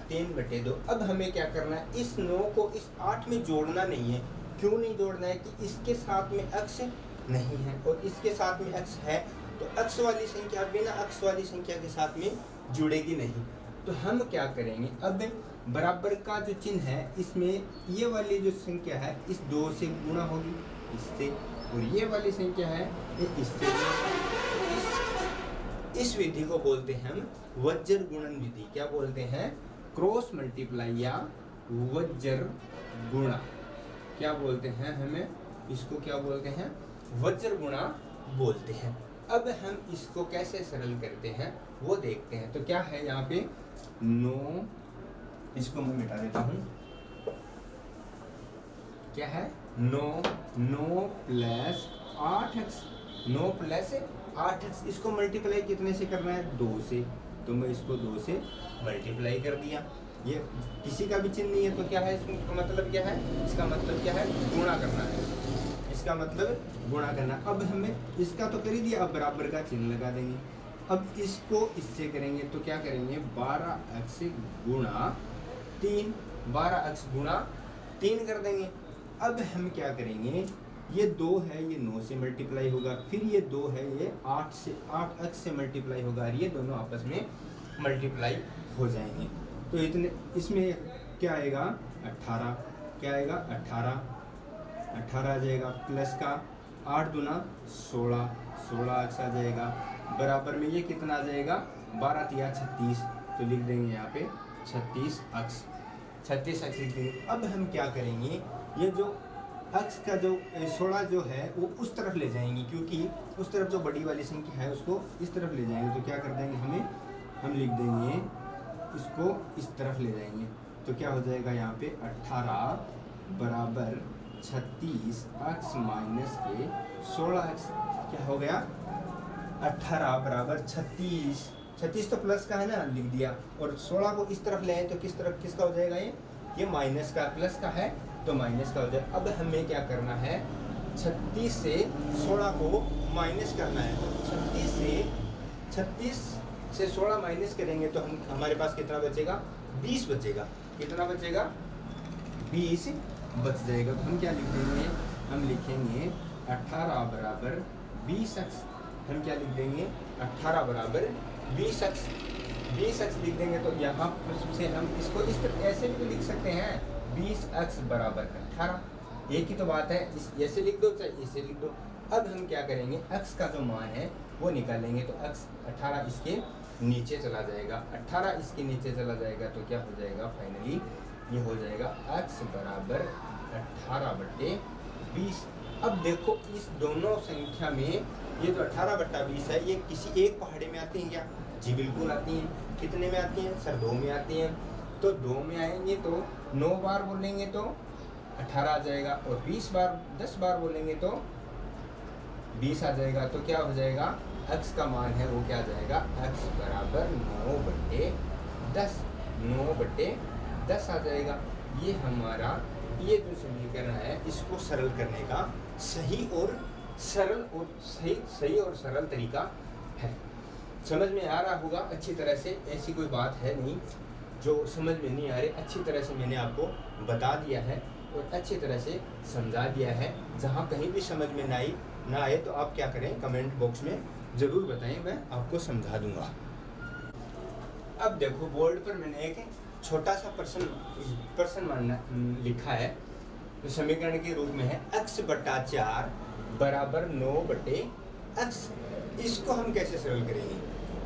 3 बटे 2। अब हमें क्या करना है? इस 9 को इस 8 में जोड़ना नहीं है। क्यों नहीं जोड़ना है? कि इसके साथ में अक्स नहीं है, और इसके साथ में x है तो x वाली संख्या बिना x वाली संख्या के साथ में जुड़ेगी नहीं। तो हम क्या करेंगे, अब बराबर का जो चिन्ह है इसमें ये वाली जो संख्या है इस 2 से गुणा होगी इससे, और ये वाली संख्या है ये इससे। इस विधि को बोलते हैं हम वज्र गुणन विधि। क्या बोलते हैं, क्रॉस मल्टीप्लाई या वज्र गुणा। क्या बोलते हैं, हमें इसको क्या बोलते हैं, वज्र गुणा बोलते हैं। अब हम इसको कैसे सरल करते हैं वो देखते हैं। तो क्या है यहाँ पे 9, इसको मैं मिटा देता हूँ। क्या है 9 प्लस 8x, 9 प्लस 8x, इसको मल्टीप्लाई कितने से करना है, 2 से। तो मैं इसको 2 से मल्टीप्लाई कर दिया। ये किसी का भी चिन्ह नहीं है तो क्या है, इसका मतलब क्या है, इसका मतलब क्या है, गुणा करना है। इसका मतलब गुणा करना। अब हमें इसका तो कर ही दिया, अब बराबर का चिन्ह लगा देंगे। अब इसको इससे करेंगे तो क्या करेंगे, 12x गुणा 3, 12x गुणा 3 कर देंगे। अब हम क्या करेंगे, ये 2 है ये 9 से मल्टीप्लाई होगा, फिर ये 2 है ये 8x से मल्टीप्लाई होगा, और ये दोनों आपस में मल्टीप्लाई हो जाएंगे। तो इतने इसमें क्या आएगा 18, क्या आएगा 18 आ जाएगा, प्लस का 8 दूना 16x आ जाएगा, बराबर में ये कितना आ जाएगा 12 तिया 36, तो लिख देंगे यहाँ पे 36x लिख देंगे। अब हम क्या करेंगे, ये जो x का जो 16 जो है वो उस तरफ ले जाएंगे, क्योंकि उस तरफ जो बड़ी वाली संख्या है उसको इस तरफ ले जाएंगे। तो क्या कर देंगे, हम लिख देंगे इसको इस तरफ ले जाएंगे। तो क्या हो जाएगा यहाँ पे 18 बराबर 36x माइनस के 16x, क्या हो गया 18 बराबर 36 तो प्लस का है ना, लिख दिया, और 16 को इस तरफ ले आए तो किस तरफ किसका हो जाएगा, ये माइनस का, प्लस का है तो माइनस का हो जाएगा। अब हमें क्या करना है, 36 से 16 को माइनस करना है। 36 से 16 माइनस करेंगे तो हमारे पास कितना बचेगा, 20 बचेगा। कितना बचेगा, 20 बच जाएगा। तो हम क्या लिख देंगे, हम लिखेंगे 18 बराबर 20x। हम क्या लिख देंगे, 18 बराबर 20x लिख देंगे। तो यहाँ से हम इसको इस तरह ऐसे भी तो लिख सकते हैं, 20x बराबर 18। एक ही तो बात है, इस ऐसे लिख दो चाहे इसे लिख दो। अब हम क्या करेंगे, x का जो मान है वो निकालेंगे। तो x 18 इसके नीचे चला जाएगा, 18 इसके नीचे चला जाएगा, तो क्या हो जाएगा, फाइनली ये हो जाएगा x बराबर 18/20। अब देखो इस दोनों संख्या में ये जो 18/20 है ये किसी एक पहाड़े में आती हैं क्या, जी बिल्कुल आती हैं। कितने में आती हैं सर, 2 में आती हैं। तो 2 में आएंगे तो 9 बार बोलेंगे तो 18 आ जाएगा, और 10 बार बोलेंगे तो 20 आ जाएगा। तो क्या हो जाएगा, x का मान है वो क्या आ जाएगा, x बराबर 9/10 आ जाएगा। ये हमारा ये जो समीकरण है इसको सरल करने का सही और सरल तरीका है। समझ में आ रहा होगा अच्छी तरह से, ऐसी कोई बात है नहीं जो समझ में नहीं आ रही। अच्छी तरह से मैंने आपको बता दिया है और अच्छी तरह से समझा दिया है। जहाँ कहीं भी समझ में ना आए तो आप क्या करें, कमेंट बॉक्स में ज़रूर बताएं, मैं आपको समझा दूंगा। अब देखो बोर्ड पर मैंने एक छोटा सा प्रश्न मानना लिखा है, तो समीकरण के रूप में है x/4 बराबर 9/x। इसको हम कैसे सरल करेंगे,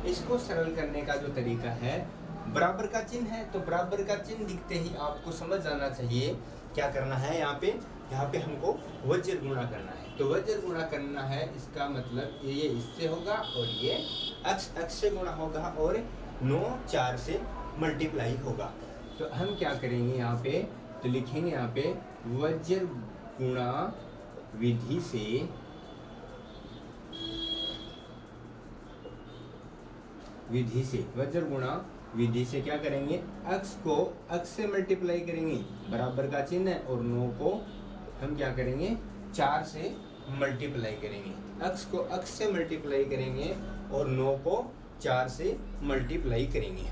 इसको सरल करने का जो तरीका है, बराबर का चिन्ह है तो बराबर का चिन्ह दिखते ही आपको समझ जाना चाहिए क्या करना है। यहाँ पे हमको वज्र गुणा करना है। तो वज्र गुणा करना है, इसका मतलब ये इससे होगा और ये x से गुणा होगा और 9 4 से मल्टीप्लाई होगा। तो हम क्या करेंगे यहाँ पे, तो लिखेंगे यहाँ पे वज्र गुणा विधि से वज्र गुणा विधि से क्या करेंगे, x को x से मल्टीप्लाई करेंगे, बराबर का चिन्ह है, और 9 को हम क्या करेंगे 4 से मल्टीप्लाई करेंगे। x को x से मल्टीप्लाई करेंगे और 9 को 4 से मल्टीप्लाई करेंगे।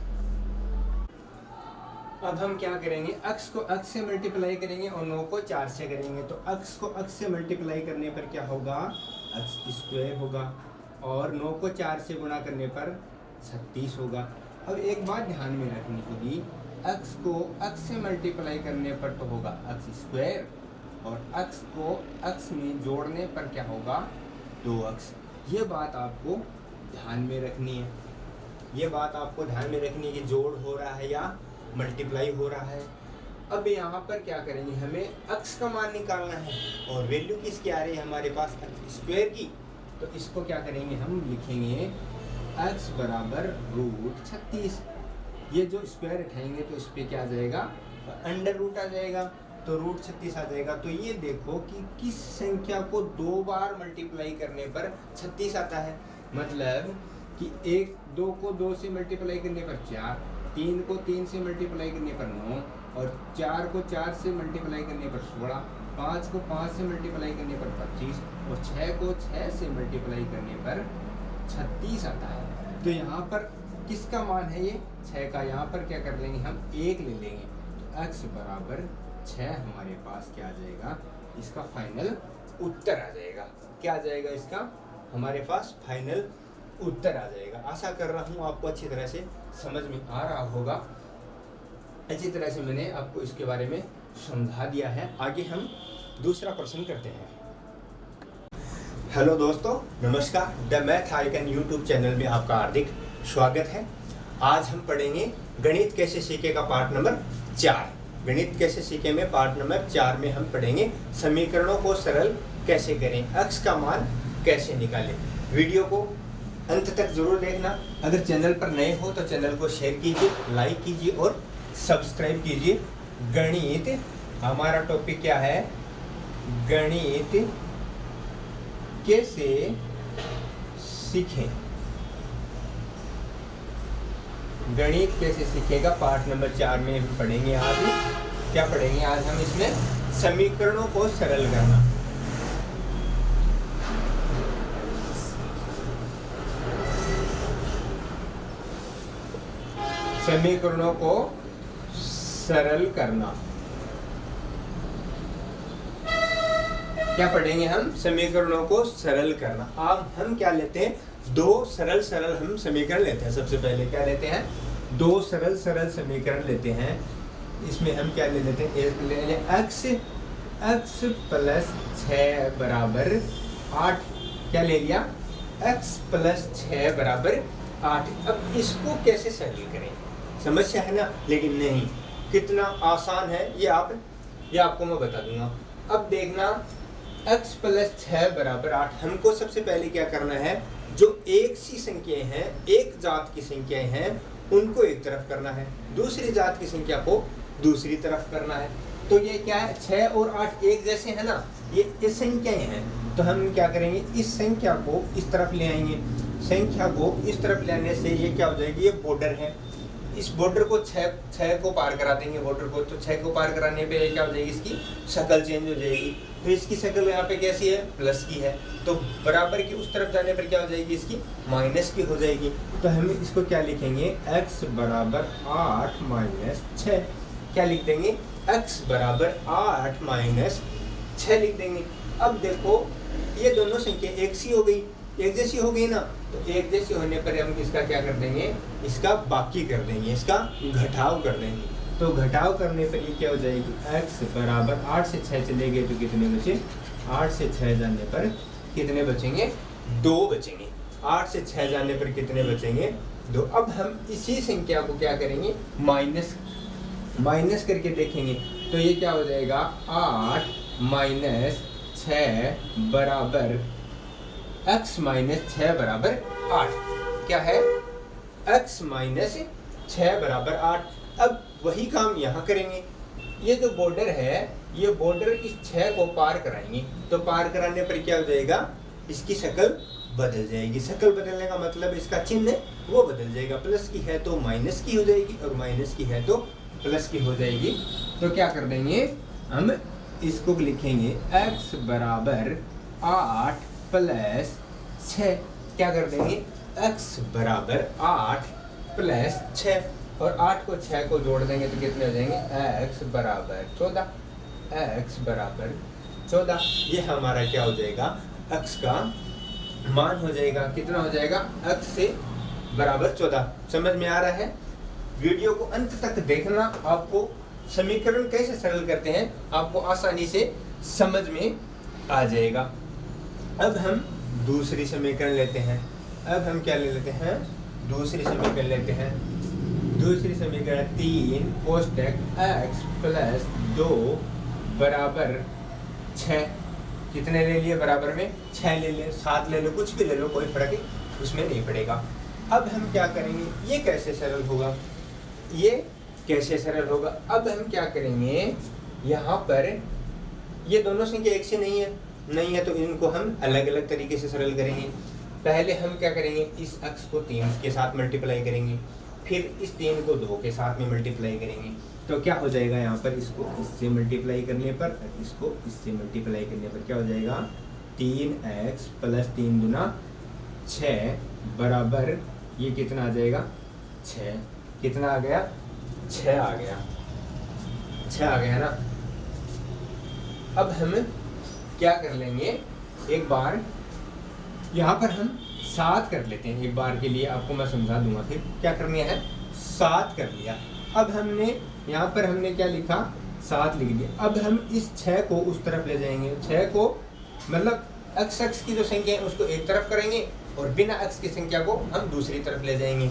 अब हम क्या करेंगे, अक्स को अक्स से मल्टीप्लाई करेंगे और 9 को 4 से करेंगे। तो अक्स को अक्स से मल्टीप्लाई करने पर क्या होगा, अक्स स्क्वायर होगा, और 9 को 4 से गुणा करने पर 36 होगा। अब एक बात ध्यान में रखनी होगी, अक्स को अक्स से मल्टीप्लाई करने पर तो होगा अक्स स्क्वायर, और अक्स को अक्स में जोड़ने पर क्या होगा, 2 अक्स। ये बात आपको ध्यान में रखनी है, ये बात आपको ध्यान में रखनी है कि जोड़ हो रहा है या मल्टीप्लाई हो रहा है। अब यहाँ पर क्या करेंगे, हमें अक्स का मान निकालना है और वैल्यू किसकी आ रही है हमारे पास, अक्स स्क्वायर की। तो इसको क्या करेंगे, हम लिखेंगे x बराबर √36। ये जो स्क्वायर उठाएंगे तो इस पर क्या आ जाएगा, अंडर रूट आ जाएगा, तो √36 आ जाएगा। तो ये देखो कि किस संख्या को 2 बार मल्टीप्लाई करने पर 36 आता है। मतलब कि 2 को 2 से मल्टीप्लाई करने पर 4, 3 को 3 से मल्टीप्लाई करने पर 9, और 4 को 4 से मल्टीप्लाई करने पर 16, 5 को 5 से मल्टीप्लाई करने पर 25, और 6 को 6 से मल्टीप्लाई करने पर 36 आता है। तो यहाँ पर किसका मान है, ये 6 का। यहाँ पर क्या कर लेंगे, हम 1 ले लेंगे। तो x बराबर 6 हमारे पास क्या आ जाएगा, इसका फाइनल उत्तर आ जाएगा। क्या आ जाएगा, इसका हमारे पास फाइनल उत्तर आ जाएगा। आशा कर रहा हूँ आपको अच्छी तरह से समझ में आ रहा होगा। अच्छी तरह से मैंने आपको इसके बारे में समझा दिया है। आगे हम दूसरा प्रश्न करते हैं। हेलो दोस्तों, नमस्कार। The math icon YouTube channel में आपका हार्दिक स्वागत है। आज हम पढ़ेंगे गणित कैसे सीखे का पार्ट नंबर 4। गणित कैसे सीखे में पार्ट नंबर 4 में हम पढ़ेंगे समीकरणों को सरल कैसे करें, अक्स का मान कैसे निकालें। वीडियो को अंत तक जरूर देखना। अगर चैनल पर नए हो तो चैनल को शेयर कीजिए, लाइक कीजिए और सब्सक्राइब कीजिए। गणित हमारा टॉपिक क्या है, गणित कैसे सीखें। गणित कैसे सीखेगा पार्ट नंबर 4 में हम पढ़ेंगे। आज क्या पढ़ेंगे, आज हम इसमें समीकरणों को सरल करना। समीकरणों को सरल करना क्या पढ़ेंगे हम, समीकरणों को सरल करना। अब हम क्या लेते हैं, 2 सरल हम समीकरण लेते हैं। सबसे पहले क्या लेते हैं, 2 सरल समीकरण लेते हैं। इसमें हम क्या ले लेते हैं, एक ले लें x प्लस 6 बराबर 8। क्या ले लिया, x प्लस 6 बराबर 8। अब इसको कैसे सरल करें, समस्या है ना, लेकिन नहीं, कितना आसान है ये आपको मैं बता दूंगा। अब देखना, x प्लस 6 बराबर 8। हमको सबसे पहले क्या करना है, जो एक सी संख्याएं हैं, एक जात की संख्याएं हैं, उनको एक तरफ करना है, दूसरी जात की संख्या को दूसरी तरफ करना है। तो ये क्या है, 6 और 8 एक जैसे है ना, ये संख्याएं हैं। तो हम क्या करेंगे, इस संख्या को इस तरफ ले आएंगे। संख्या को इस तरफ ले आने से ये क्या हो जाएगी, ये बॉर्डर है। इस बॉर्डर को 6 को पार करा देंगे बॉर्डर को। तो 6 को पार कराने पे क्या हो जाएगी, इसकी शक्ल चेंज हो जाएगी। तो इसकी शक्ल यहाँ पे कैसी है, प्लस की है। तो बराबर की उस तरफ जाने पर क्या हो जाएगी, इसकी माइनस की हो जाएगी। तो हम इसको क्या लिखेंगे, x बराबर 8 माइनस 6। क्या लिख देंगे, x बराबर 8 माइनस 6 लिख देंगे। अब देखो ये दोनों संख्या एक सी हो गई, एक जैसी हो गई ना। तो एक जैसी होने पर हम इसका क्या कर देंगे, इसका बाकी कर देंगे, इसका घटाव कर देंगे। तो घटाव करने पर ये क्या हो जाएगी, x बराबर 8 से 6 चले गए तो कितने बचे, 8 से 6 जाने पर कितने बचेंगे, 2 बचेंगे। 8 से 6 जाने पर कितने बचेंगे, 2। अब हम इसी संख्या को क्या करेंगे, माइनस करके देखेंगे। तो ये क्या हो जाएगा, 8 माइनस 6 बराबर x माइनस 6 बराबर 8। क्या है, x माइनस 6 बराबर 8। अब वही काम यहाँ करेंगे। ये जो बॉर्डर है, ये बॉर्डर इस 6 को पार कराएंगे। तो पार कराने पर क्या हो जाएगा, इसकी शक्ल बदल जाएगी। शक्ल बदलने का मतलब इसका चिन्ह वो बदल जाएगा। प्लस की है तो माइनस की हो जाएगी, और माइनस की है तो प्लस की हो जाएगी। तो क्या कर देंगे, हम इसको लिखेंगे x बराबर 8 प्लस 6। क्या कर देंगे, x बराबर 8 प्लस 6। और 8 को 6 को जोड़ देंगे तो कितने हो जाएंगे, x बराबर 14, x बराबर 14। ये हमारा क्या हो जाएगा, x का मान हो जाएगा, कितना हो जाएगा, x से बराबर 14। समझ में आ रहा है? वीडियो को अंत तक देखना, आपको समीकरण कैसे सरल करते हैं आपको आसानी से समझ में आ जाएगा। अब हम दूसरी समीकरण लेते हैं। अब हम क्या ले लेते हैं, दूसरी समीकरण लेते हैं। दूसरी समीकरण 3 कोष्टक x प्लस 2 बराबर 6। कितने ले लिए, बराबर में 6 ले लें, 7 ले लो, कुछ भी ले लो, कोई फर्क उसमें नहीं पड़ेगा। अब हम क्या करेंगे, ये कैसे सरल होगा, ये कैसे सरल होगा। अब हम क्या करेंगे, यहाँ पर ये दोनों संख्या एक से नहीं है तो इनको हम अलग अलग तरीके से सरल करेंगे। पहले हम क्या करेंगे, इस x को 3 के साथ मल्टीप्लाई करेंगे, फिर इस 3 को 2 के साथ में मल्टीप्लाई करेंगे, तो क्या हो जाएगा, यहाँ पर इसको इससे मल्टीप्लाई करने पर, इसको इससे मल्टीप्लाई करने पर क्या हो जाएगा, 3x प्लस 3 गुना 6 बराबर, ये कितना आ जाएगा, 6। कितना आ गया, 6 आ गया, 6 आ गया ना। अब हम क्या कर लेंगे, एक बार यहाँ पर हम 7 कर लेते हैं, एक बार के लिए आपको मैं समझा दूंगा। फिर क्या करना है, 7 कर लिया। अब हमने यहाँ पर हमने क्या लिखा, 7 लिख दिया। अब हम इस 6 को उस तरफ ले जाएंगे, 6 को मतलब x की जो संख्या है उसको एक तरफ करेंगे और बिना x की संख्या को हम दूसरी तरफ ले जाएंगे।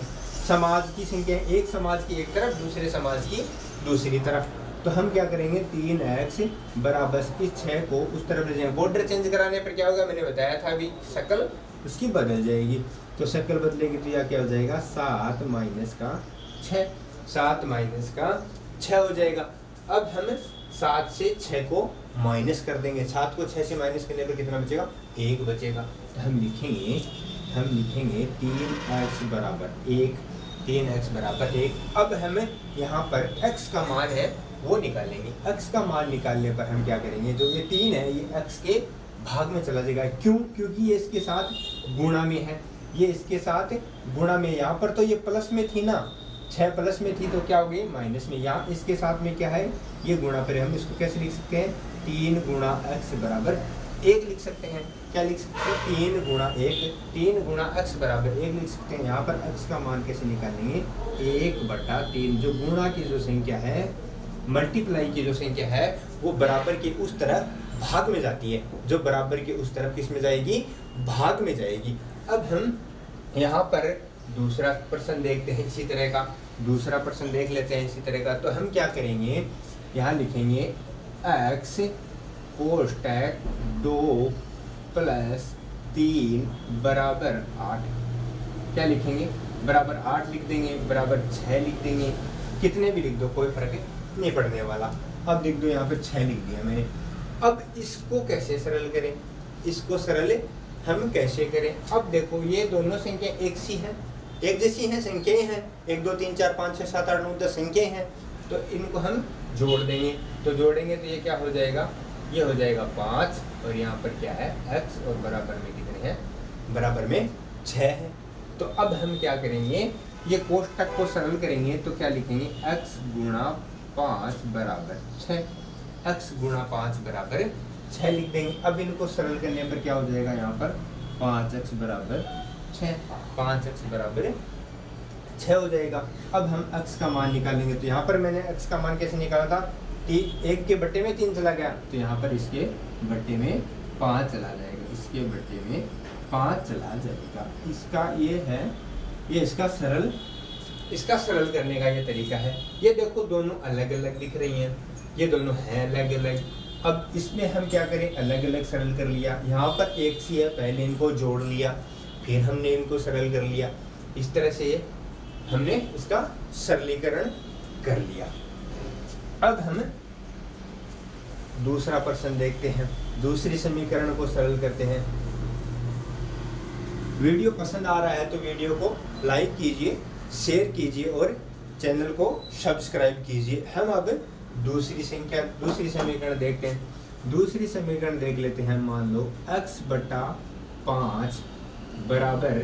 समाज की संख्या, एक समाज की एक तरफ, दूसरे समाज की दूसरी तरफ। तो हम क्या करेंगे, 3x बराबर इस 6 को उस तरफ ले जाएंगे। बॉर्डर चेंज कराने पर क्या होगा, मैंने बताया था अभी, शक्ल उसकी बदल जाएगी। तो शक्ल बदलेगी तो यह क्या हो जाएगा, 7 माइनस का 6, 7 माइनस का 6 हो जाएगा। अब हम 7 से 6 को माइनस कर देंगे, 7 को 6 से माइनस करने पर कितना बचेगा, 1 बचेगा। तो हम लिखेंगे 3x बराबर 1, 3x बराबर 1। अब हमें यहाँ पर x का मान है वो निकालेंगे। x का मान निकालने पर हम क्या करेंगे, जो ये 3 है ये x के भाग में चला जाएगा। क्यों, क्योंकि ये इसके साथ गुणा में है, ये इसके साथ गुणा में। यहाँ पर तो ये प्लस में थी ना, 6 प्लस में थी तो क्या हो गई, माइनस में। यहाँ इसके साथ में क्या है, ये गुणा पर। हम इसको कैसे लिख सकते हैं, 3 गुणा x बराबर 1 लिख सकते हैं। क्या लिख सकते हैं, 3 गुणा 1, 3 गुणा x बराबर 1 लिख सकते हैं। यहाँ पर x का मान कैसे निकालेंगे, 1/3। जो गुणा की जो संख्या है, मल्टीप्लाई की जो संख्या है, वो बराबर के उस तरफ भाग में जाती है। जो बराबर के उस तरफ किस में जाएगी, भाग में जाएगी। अब हम यहाँ पर दूसरा प्रश्न देखते हैं, इसी तरह का दूसरा प्रश्न देख लेते हैं इसी तरह का। तो हम क्या करेंगे, यहाँ लिखेंगे x कोष्टक 2 प्लस 3 बराबर 8। क्या लिखेंगे, बराबर 8 लिख देंगे, बराबर 6 लिख देंगे, कितने भी लिख दो, कोई फर्क नहीं पड़ने वाला। अब लिख दो, यहाँ पे 6 लिख दिया मैंने। अब इसको कैसे सरल करें, इसको सरल हम कैसे करें। अब देखो ये दोनों संख्या एक सी हैं, एक जैसी हैं, संख्याएं हैं, 1 2 3 4 5 6 7 8 9 10 संख्याएं हैं। तो इनको हम जोड़ देंगे, तो जोड़ेंगे तो ये क्या हो जाएगा, ये हो जाएगा 5 और यहाँ पर क्या है x, और बराबर में कितने हैं, बराबर में 6 है। तो अब हम क्या करेंगे, ये कोष्टक को सरल करेंगे तो क्या लिखेंगे, x गुणा 5 बराबर 6, x गुणा 5 बराबर 6 लिख देंगे। अब इनको सरल करने पर क्या हो जाएगा, यहाँ पर 5x बराबर 6, 5x बराबर 6 हो जाएगा। अब हम x का मान निकालेंगे, तो यहाँ पर मैंने x का मान कैसे निकाला था, 1 के बट्टे में 3 चला गया, तो यहाँ पर इसके बट्टे में 5 चला जाएगा, इसके बट्टे में 5 चला जाएगा। इसका ये है, ये इसका सरल करने का ये तरीका है। ये देखो दोनों अलग अलग दिख रही हैं, ये दोनों हैं अलग अलग। अब इसमें हम क्या करें, अलग अलग सरल कर लिया। यहाँ पर एक सी है, पहले इनको जोड़ लिया, फिर हमने इनको सरल कर लिया। इस तरह से हमने इसका सरलीकरण कर लिया। अब हम दूसरा प्रश्न देखते हैं, दूसरी समीकरण को सरल करते हैं। वीडियो पसंद आ रहा है तो वीडियो को लाइक कीजिए, शेयर कीजिए और चैनल को सब्सक्राइब कीजिए। हम अब दूसरी समीकरण देखते हैं। दूसरी समीकरण देख लेते हैं। मान लो x/5 बराबर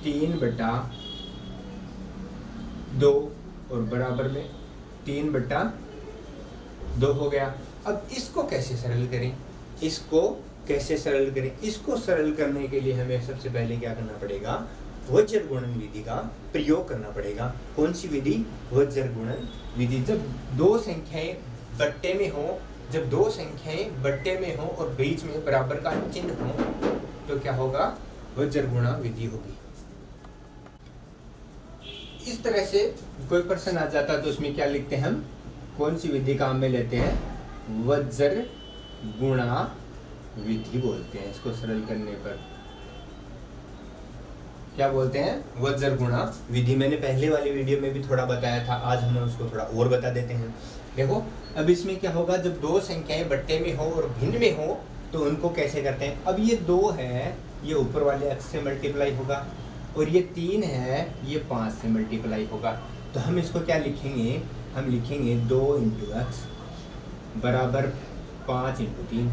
3/2 2 और बराबर में 3/2 हो गया। अब इसको कैसे सरल करें, इसको कैसे सरल करें? इसको सरल करने के लिए हमें सबसे पहले क्या करना पड़ेगा, वज्र गुणन विधि का प्रयोग करना पड़ेगा। कौन सी विधि? वज्र गुणन विधि। जब दो संख्याएं बट्टे में हो, जब दो संख्याएं बट्टे में हो और बीच में बराबर का चिन्ह हो तो क्या होगा? वज्र गुणा विधि होगी। इस तरह से कोई प्रश्न आ जाता है तो उसमें क्या लिखते हैं हम? कौन सी विधि काम में लेते हैं? वज्र गुणा विधि बोलते हैं। इसको सरल करने पर क्या बोलते हैं? वज्र गुणा विधि। मैंने पहले वाली वीडियो में भी थोड़ा बताया था, आज हम उसको थोड़ा और बता देते हैं। देखो अब इसमें क्या होगा, जब दो संख्याएं बट्टे में हो और भिन्न में हो तो उनको कैसे करते हैं? अब ये 2 है, ये ऊपर वाले अक्ष से मल्टीप्लाई होगा, और ये 3 है, ये 5 से मल्टीप्लाई होगा। तो हम इसको क्या लिखेंगे? हम लिखेंगे 2 × x बराबर 5 × 3।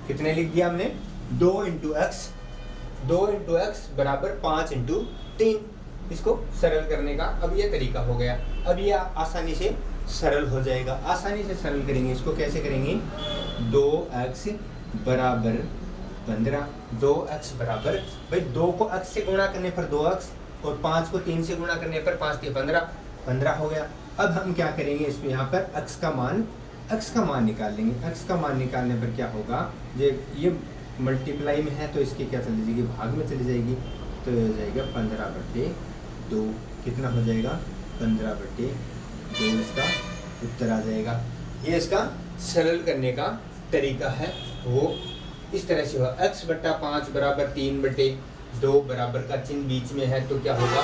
कितने लिख दिया हमने? 2 × x बराबर 5 × 3। इसको सरल करने का अब ये तरीका हो गया। अब ये आसानी से सरल हो जाएगा। आसानी से सरल करेंगे। इसको कैसे करेंगे? 2x बराबर 15। 2x बराबर, भाई 2 को x से गुणा करने पर 2x और 5 को 3 से गुणा करने पर 5 × 15 15 हो गया। अब हम क्या करेंगे? इसमें यहाँ पर x का मान निकाल लेंगे। x का मान निकालने पर क्या होगा? ये मल्टीप्लाई में है तो इसकी क्या चली जाएगी? भाग में चली जाएगी। तो ये हो जाएगा 15/2। कितना हो जाएगा? 15/2 इसका उत्तर आ जाएगा। ये इसका सरल करने का तरीका है, वो इस तरह से होगा। x/5 बराबर 3/2 बराबर का चिन्ह बीच में है तो क्या होगा?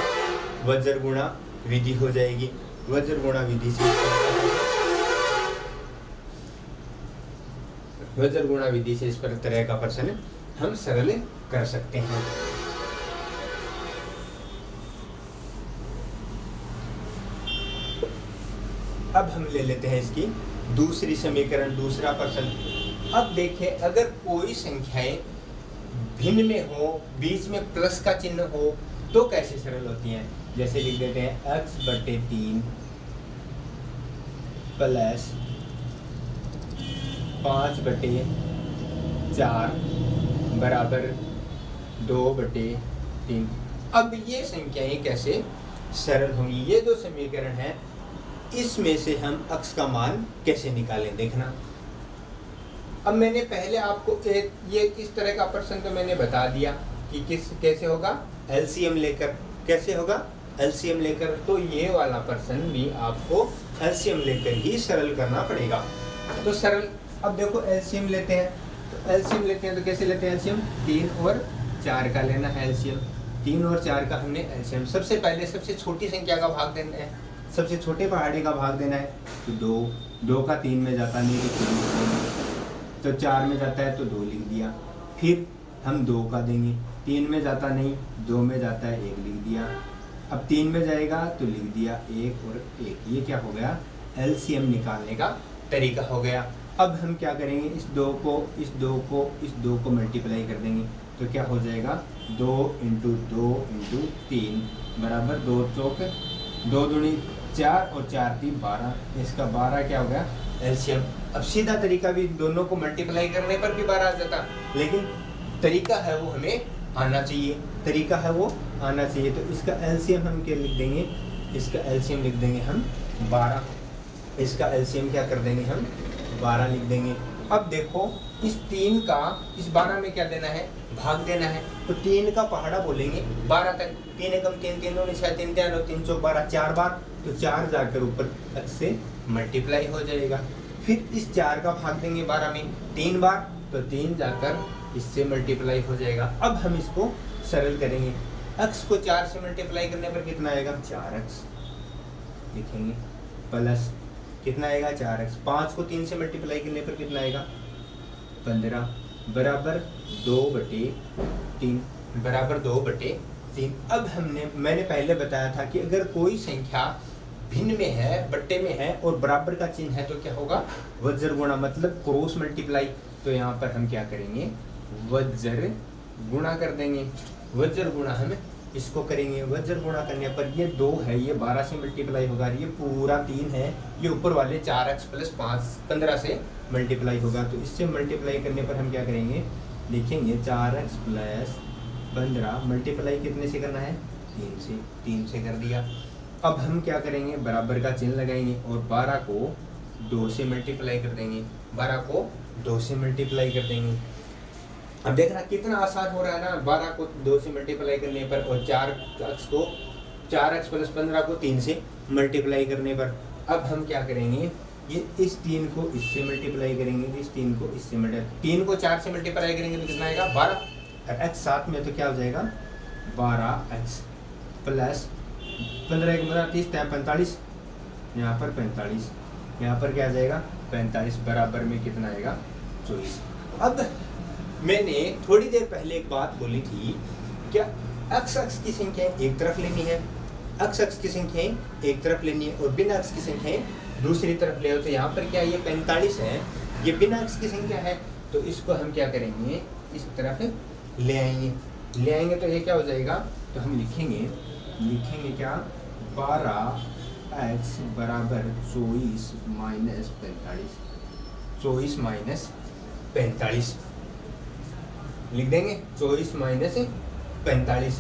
वज्र गुणा विधि हो जाएगी। वज्र गुणा विधि से इस पर तरह का प्रश्न हम सरल कर सकते हैं। अब हम ले लेते हैं इसकी दूसरी समीकरण, दूसरा प्रश्न। अब देखें, अगर कोई संख्याएं भिन्न में हो, बीच में प्लस का चिन्ह हो तो कैसे सरल होती हैं? जैसे लिख देते हैं x/3 प्लस 5/4 बराबर 2/3। अब ये संख्याएं कैसे सरल होंगी? ये जो समीकरण है इसमें से हम x का मान कैसे निकालें? देखना। अब मैंने पहले आपको ये इस तरह का प्रश्न तो मैंने बता दिया कि कैसे होगा? एलसीएम लेकर। कैसे होगा? एलसीएम लेकर। तो ये वाला प्रश्न भी आपको एलसीएम लेकर ही सरल करना पड़ेगा। तो सरल, अब देखो एलसीएम लेते हैं तो कैसे लेते हैं एलसीएम? 3 और 4 का लेना है एलसीएम। 3 और 4 का हमने एलसीएम। सबसे पहले सबसे छोटी संख्या का भाग देना है, सबसे छोटे पहाड़े का भाग देना है। तो 2 का 3 में जाता नहीं तो 3 तो 4 में जाता है तो 2 लिख दिया। फिर हम 2 का देंगे, 3 में जाता नहीं, 2 में जाता है 1 लिख दिया। अब 3 में जाएगा तो लिख दिया 1 और 1। ये क्या हो गया? एलसीएम निकालने का तरीका हो गया। अब हम क्या करेंगे? इस 2 को मल्टीप्लाई कर देंगे तो क्या हो जाएगा? 2 × 2 × 3 बराबर 2 चौक 2 दूनी 4 और 4 3 12। इसका 12 क्या हो गया? एलसीएम। अब सीधा तरीका भी दोनों को मल्टीप्लाई करने पर भी 12 आ जाता, लेकिन तरीका है वो हमें आना चाहिए। तो इसका एलसीएम हम क्या लिख देंगे? इसका एलसीएम लिख देंगे हम 12। इसका एलसीएम क्या कर देंगे हम? 12 लिख देंगे। अब देखो इस 3 का इस 12 में क्या देना है? भाग देना है। तो 3 का पहाड़ा बोलेंगे 12 तक। 3 एकम 3 3 2 6 3 3 3 चौक 12 4 बार। तो 4 जाकर ऊपर x से मल्टीप्लाई हो जाएगा। फिर इस 4 का भाग देंगे 12 में 3 बार, तो 3 जाकर इससे मल्टीप्लाई हो जाएगा। अब हम इसको सरल करेंगे। x को 4 से मल्टीप्लाई करने पर कितना आएगा? 4x लिखेंगे प्लस कितना आएगा? 4x। 5 को 3 से मल्टीप्लाई करने पर कितना आएगा? 15 बराबर 2/3 बराबर 2/3। अब मैंने पहले बताया था कि अगर कोई संख्या भिन्न में है, बट्टे में है और बराबर का चिन्ह है तो क्या होगा? वज्र गुणा, मतलब क्रॉस मल्टीप्लाई। तो यहाँ पर हम क्या करेंगे? वज्र गुणा कर देंगे। वज्र गुणा हम इसको करेंगे वज्र गुणा करने पर ये 2 है, ये 12 से मल्टीप्लाई होगा, ये पूरा 3 है, ये ऊपर वाले 4x प्लस 5 15 से मल्टीप्लाई होगा। तो इससे मल्टीप्लाई करने पर हम क्या करेंगे, लिखेंगे 4x प्लस 15 मल्टीप्लाई कितने से करना है, 3 से कर दिया। अब हम क्या करेंगे, बराबर का चिन्ह लगाएंगे और 12 को 2 से मल्टीप्लाई कर देंगे, 12 को 2 से मल्टीप्लाई कर देंगे। अब देख रहा कितना आसान हो रहा है ना, 12 को 2 से मल्टीप्लाई करने पर और 4x प्लस 15 को 3 से मल्टीप्लाई करने पर। अब हम क्या करेंगे, ये इस 3 को इससे मल्टीप्लाई करेंगे, इस 3 को इससे मल्टीप्लाई, 3 को 4 से मल्टीप्लाई करेंगे तो कितना आएगा 12, और x साथ में तो क्या हो जाएगा 12x प्लस 15 1 30 45, यहाँ पर 45, यहाँ पर क्या आ जाएगा 45, बराबर में कितना आएगा 24। अब मैंने थोड़ी देर पहले एक बात बोली थी, क्या अक्स की संख्याएं एक तरफ लेनी है, अक्स की संख्याएं एक तरफ लेनी है और बिना अक्स की संख्याएं दूसरी तरफ ले, तो यहाँ पर क्या ये 45 है, ये बिना अक्स की संख्या है, तो इसको हम क्या करेंगे इस तरफ ले आएंगे तो ये क्या हो जाएगा, तो हम लिखेंगे क्या 12x बराबर 24 माइनस 45, 24 माइनस 45 लिख देंगे, 24 माइनस 45,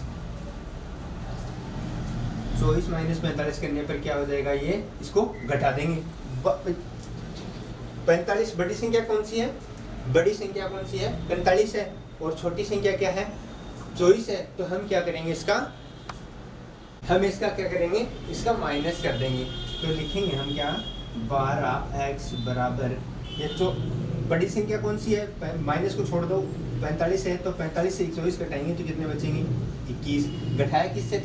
24 माइनस 45 करने पर क्या हो जाएगा, ये इसको घटा देंगे। 45 बड़ी संख्या कौन सी है, बड़ी संख्या कौन सी है 45 है, और छोटी संख्या क्या है 24 है। तो हम क्या करेंगे, इसका क्या करेंगे, इसका माइनस कर देंगे। तो लिखेंगे हम क्या 12x बराबर, ये बड़ी संख्या कौन सी है, माइनस को छोड़ दो 45 है, तो 45 से 24 घटाएंगे तो कितने बचेंगे 21। घटाया किससे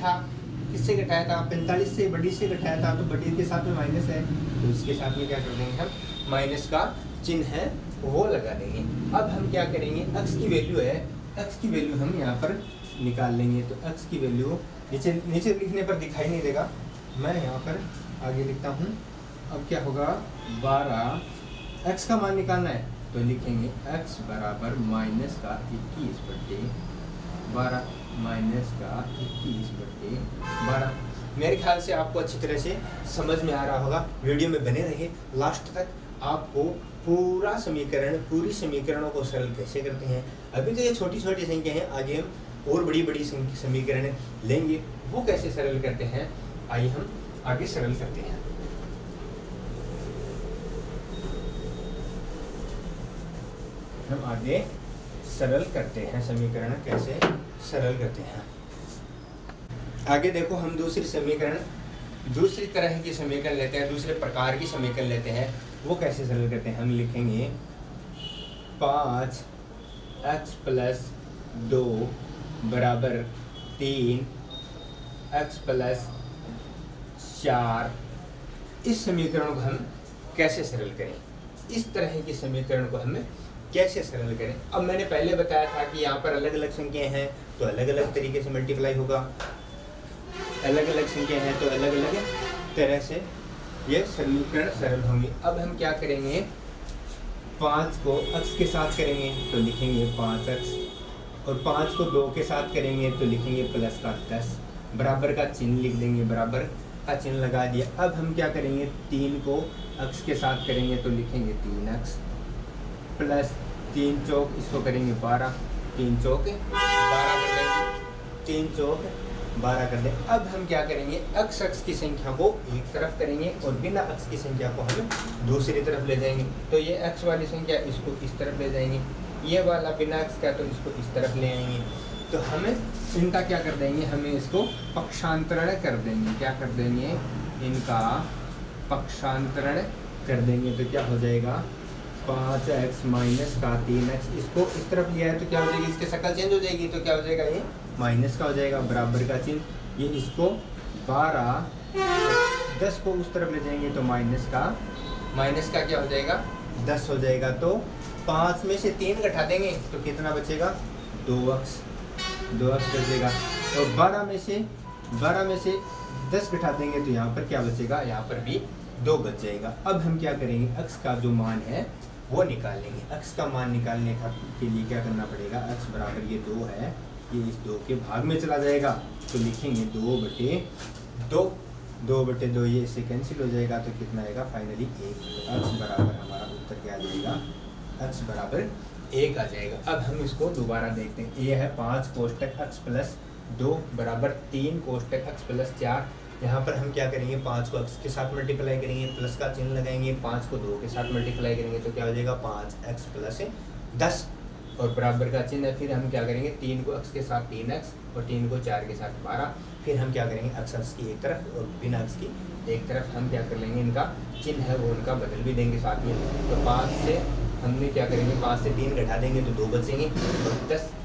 घटाया था 45 से, बड़ी से घटाया था, तो बड़ी के साथ में माइनस है, तो इसके साथ में क्या कर देंगे हम, माइनस का चिन्ह है वो लगा देंगे। अब हम क्या करेंगे, x की वैल्यू है, x की वैल्यू हम यहाँ पर निकाल लेंगे। तो x की वैल्यू नीचे लिखने पर दिखाई नहीं देगा, मैं यहाँ पर आगे लिखता हूँ। अब क्या होगा 12, x का मान निकालना है तो लिखेंगे x बराबर माइनस का 21/12, माइनस का 21/12। मेरे ख्याल से आपको अच्छी तरह से समझ में आ रहा होगा, वीडियो में बने रहिए लास्ट तक। आपको पूरा समीकरण, पूरी समीकरणों को सरल कैसे करते हैं, अभी तो ये छोटी छोटी संख्या हैं, आगे हम और बड़ी बड़ी समीकरण लेंगे, वो कैसे सरल करते हैं, आइए हम आगे सरल करते हैं। हम आगे सरल करते हैं, समीकरण कैसे सरल करते हैं। आगे देखो, हम दूसरी तरह की समीकरण लेते हैं, दूसरे प्रकार की समीकरण लेते हैं, वो कैसे सरल करते हैं। हम लिखेंगे 5x प्लस 2 बराबर 3x प्लस 4। इस समीकरण को हम कैसे सरल करें, इस तरह की समीकरण को हमें कैसे सरल करें। अब मैंने पहले बताया था कि यहाँ पर अलग अलग संख्याएं हैं तो अलग अलग तरीके से मल्टीप्लाई होगा, अलग अलग संख्या है तो अलग अलग तरह से ये समीकरण सरल होंगे। अब हम क्या करेंगे, 5 को x के साथ करेंगे तो लिखेंगे 5x, और 5 को 2 के साथ करेंगे तो लिखेंगे प्लस का 10, बराबर का चिन्ह लिख देंगे, बराबर का चिन्ह लगा दिया। अब हम क्या करेंगे, 3 को x के साथ करेंगे तो लिखेंगे 3x प्लस 3 चौक, इसको करेंगे 12, 3 चौक 12 कर देंगे, 3 चौक 12 कर दें। अब हम क्या करेंगे, x की संख्या को एक तरफ करेंगे और बिना x की संख्या को हम दूसरी तरफ ले जाएंगे। तो ये x वाली संख्या इसको इस तरफ ले जाएंगे, ये वाला बिना x का तो इसको इस तरफ ले आएंगे। तो हमें इनका क्या कर देंगे, हमें इसको पक्षांतरण कर देंगे। क्या कर देंगे, इनका पक्षांतरण कर देंगे। तो क्या हो जाएगा 5x माइनस का 3x, इसको इस तरफ लिया है तो क्या हो जाएगी, इसकी शक्ल चेंज हो जाएगी, तो क्या हो जाएगा, ये माइनस का हो जाएगा, बराबर का चिन्ह। ये इसको 12, 10 को उस तरफ ले जाएंगे तो माइनस का क्या हो जाएगा 10 हो जाएगा। तो 5 में से 3 घटा देंगे तो कितना बचेगा 2x बचेगा, और 12 में से 10 घटा देंगे तो यहाँ पर क्या बचेगा, यहाँ पर भी 2 बच जाएगा। अब हम क्या करेंगे, x का जो मान है वो निकालेंगे। x का मान निकालने के लिए क्या करना पड़ेगा, x बराबर ये 2 है, ये इस 2 के भाग में चला जाएगा, तो लिखेंगे 2/2, 2/2 ये इससे कैंसिल हो जाएगा, तो कितना आएगा फाइनली 1। x बराबर हमारा उत्तर क्या आ जाएगा, x बराबर 1 आ जाएगा। अब हम इसको दोबारा देखते हैं। ये है 5 कोष्टक x प्लस 2 बराबर 3 कोष्टक x प्लस 4। यहाँ पर हम क्या करेंगे, 5 को x के साथ मल्टीप्लाई करेंगे, प्लस का चिन्ह लगाएंगे, 5 को 2 के साथ मल्टीप्लाई करेंगे तो क्या हो जाएगा 5x प्लस 10 और बराबर का चिन्ह है। फिर हम क्या करेंगे, 3 को x के साथ 3x और 3 को 4 के साथ 12। फिर हम क्या करेंगे, x की एक तरफ और बिना x की एक तरफ हम क्या कर लेंगे, इनका चिन्ह है वो उनका बदल भी देंगे साथ में। तो 5 से हमने क्या करेंगे, 5 से 3 घटा देंगे तो 2 बचेंगे, और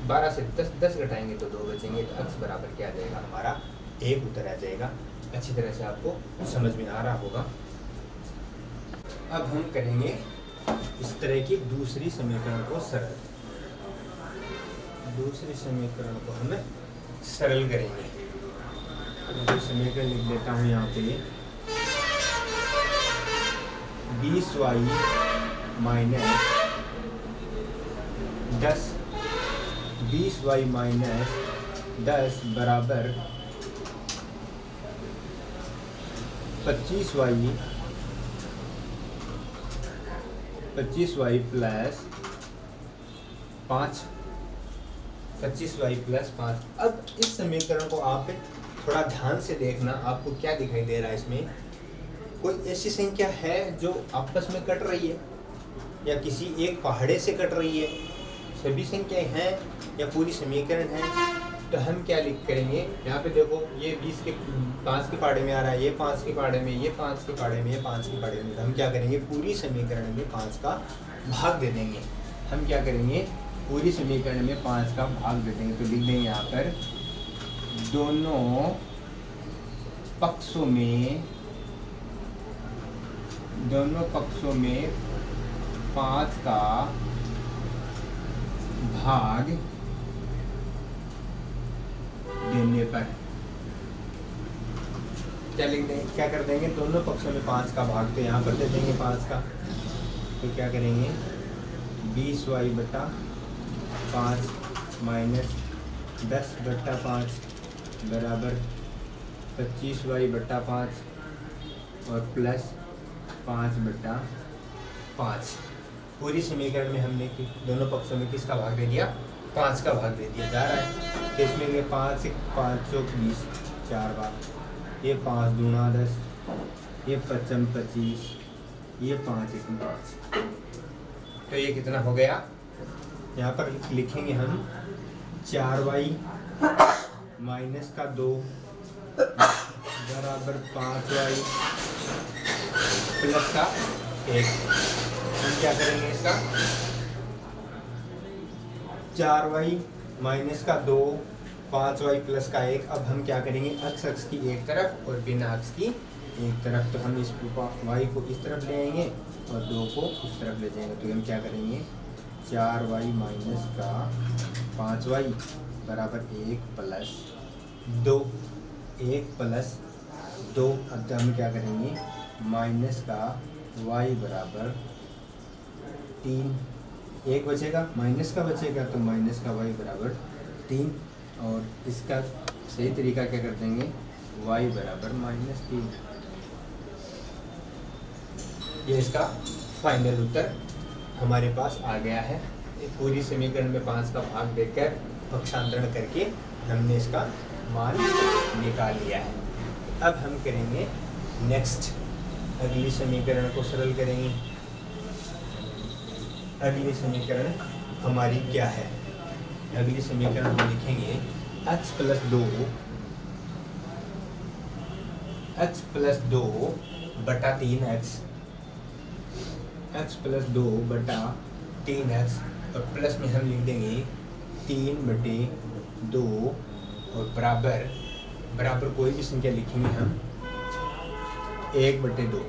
12 से 10 घटाएंगे तो 2 बचेंगे। तो x बराबर क्या आ जाएगा हमारा 1 उत्तर आ जाएगा। अच्छी तरह से आपको समझ में आ रहा होगा। अब हम करेंगे इस तरह की दूसरी समीकरण को सरल। दूसरी समीकरण को हम सरल करेंगे। मैं समीकरण लिख देता हूँ यहाँ पे, 20y माइनस 10, 20y माइनस 10 बराबर 25y प्लस 5, 25y प्लस 5। अब इस समीकरण को आप थोड़ा ध्यान से देखना, आपको क्या दिखाई दे रहा है इसमें, कोई ऐसी संख्या है जो आपस में कट रही है या किसी एक पहाड़े से कट रही है, सभी संख्याएं हैं या पूरी समीकरण है। तो हम क्या लिख करेंगे, यहाँ पे देखो ये 20 के 5 के पहाड़े में आ रहा है, ये 5 के पहाड़े में, ये 5 के पहाड़े में, ये 5 के पहाड़े में। तो हम क्या करेंगे, पूरी समीकरण में 5 का भाग दे देंगे। हम क्या करेंगे, पूरी समीकरण में 5 का भाग दे देंगे। तो लिख देंगे यहाँ पर दोनों पक्षों में 5 का भाग देने पर क्या लिख देंगे, क्या कर देंगे, दोनों पक्षों में 5 का भाग तो यहाँ पर दे देंगे 5 का। तो क्या करेंगे, 20y बटा 5 माइनस 10 बटा 5 बराबर 25y बटा 5 और प्लस 5 बटा 5। पूरी समीकरण में हमने दोनों पक्षों में किसका भाग दे दिया, 5 का भाग दे दिया जा रहा है। तो इसमें ये 5 से 5 चौक 20, 4 बार, ये 5 दूना 10, ये 5 25, ये 5 1 5। तो ये कितना हो गया, यहाँ पर लिखेंगे हम 4y माइनस का 2 बराबर 5y प्लस का 1। हम क्या करेंगे इसका, 4y माइनस का 2, 5y प्लस का 1। अब हम क्या करेंगे, अक्ष की एक तरफ और बिना अक्ष की एक तरफ। तो हम इस y को इस तरफ ले आएंगे और 2 को इस तरफ ले जाएंगे। तो हम क्या करेंगे, 4y माइनस का 5y बराबर 1 प्लस 2, 1 प्लस 2। अब हम क्या करेंगे, माइनस का y बराबर 3, 1 बचेगा, माइनस का बचेगा, तो माइनस का y बराबर 3। और इसका सही तरीका क्या कर देंगे, y बराबर -3। ये इसका फाइनल उत्तर हमारे पास आ गया है। पूरी समीकरण में 5 का भाग देकर पक्षांतरण करके हमने इसका मान निकाल लिया है। अब हम करेंगे नेक्स्ट, अगली समीकरण को सरल करेंगे। अगली समीकरण हमारी क्या है, अगली समीकरण हम लिखेंगे x प्लस 2 बटा 3x, x प्लस 2 बटा 3x और प्लस में हम लिख देंगे 3/2 और बराबर कोई भी संख्या लिखेंगे हम 1/2।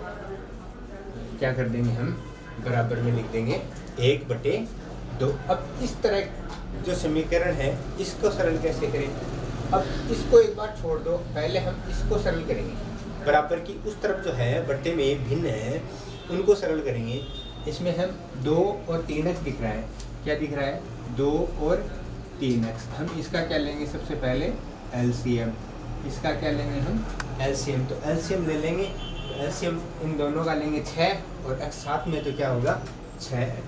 क्या कर देंगे हम, बराबर में लिख देंगे 1/2। अब इस तरह जो समीकरण है इसको सरल कैसे करें, अब इसको एक बार छोड़ दो, पहले हम इसको सरल करेंगे। बराबर की उस तरफ जो है बट्टे में भिन्न है उनको सरल करेंगे। इसमें हम 2 और 3x दिख रहा है, क्या दिख रहा है, 2 और 3x। हम इसका क्या लेंगे, सबसे पहले LCM, इसका क्या लेंगे हम LCM, तो LCM ले लेंगे, LCM इन दोनों का लेंगे 6 और x साथ में तो क्या होगा 6x,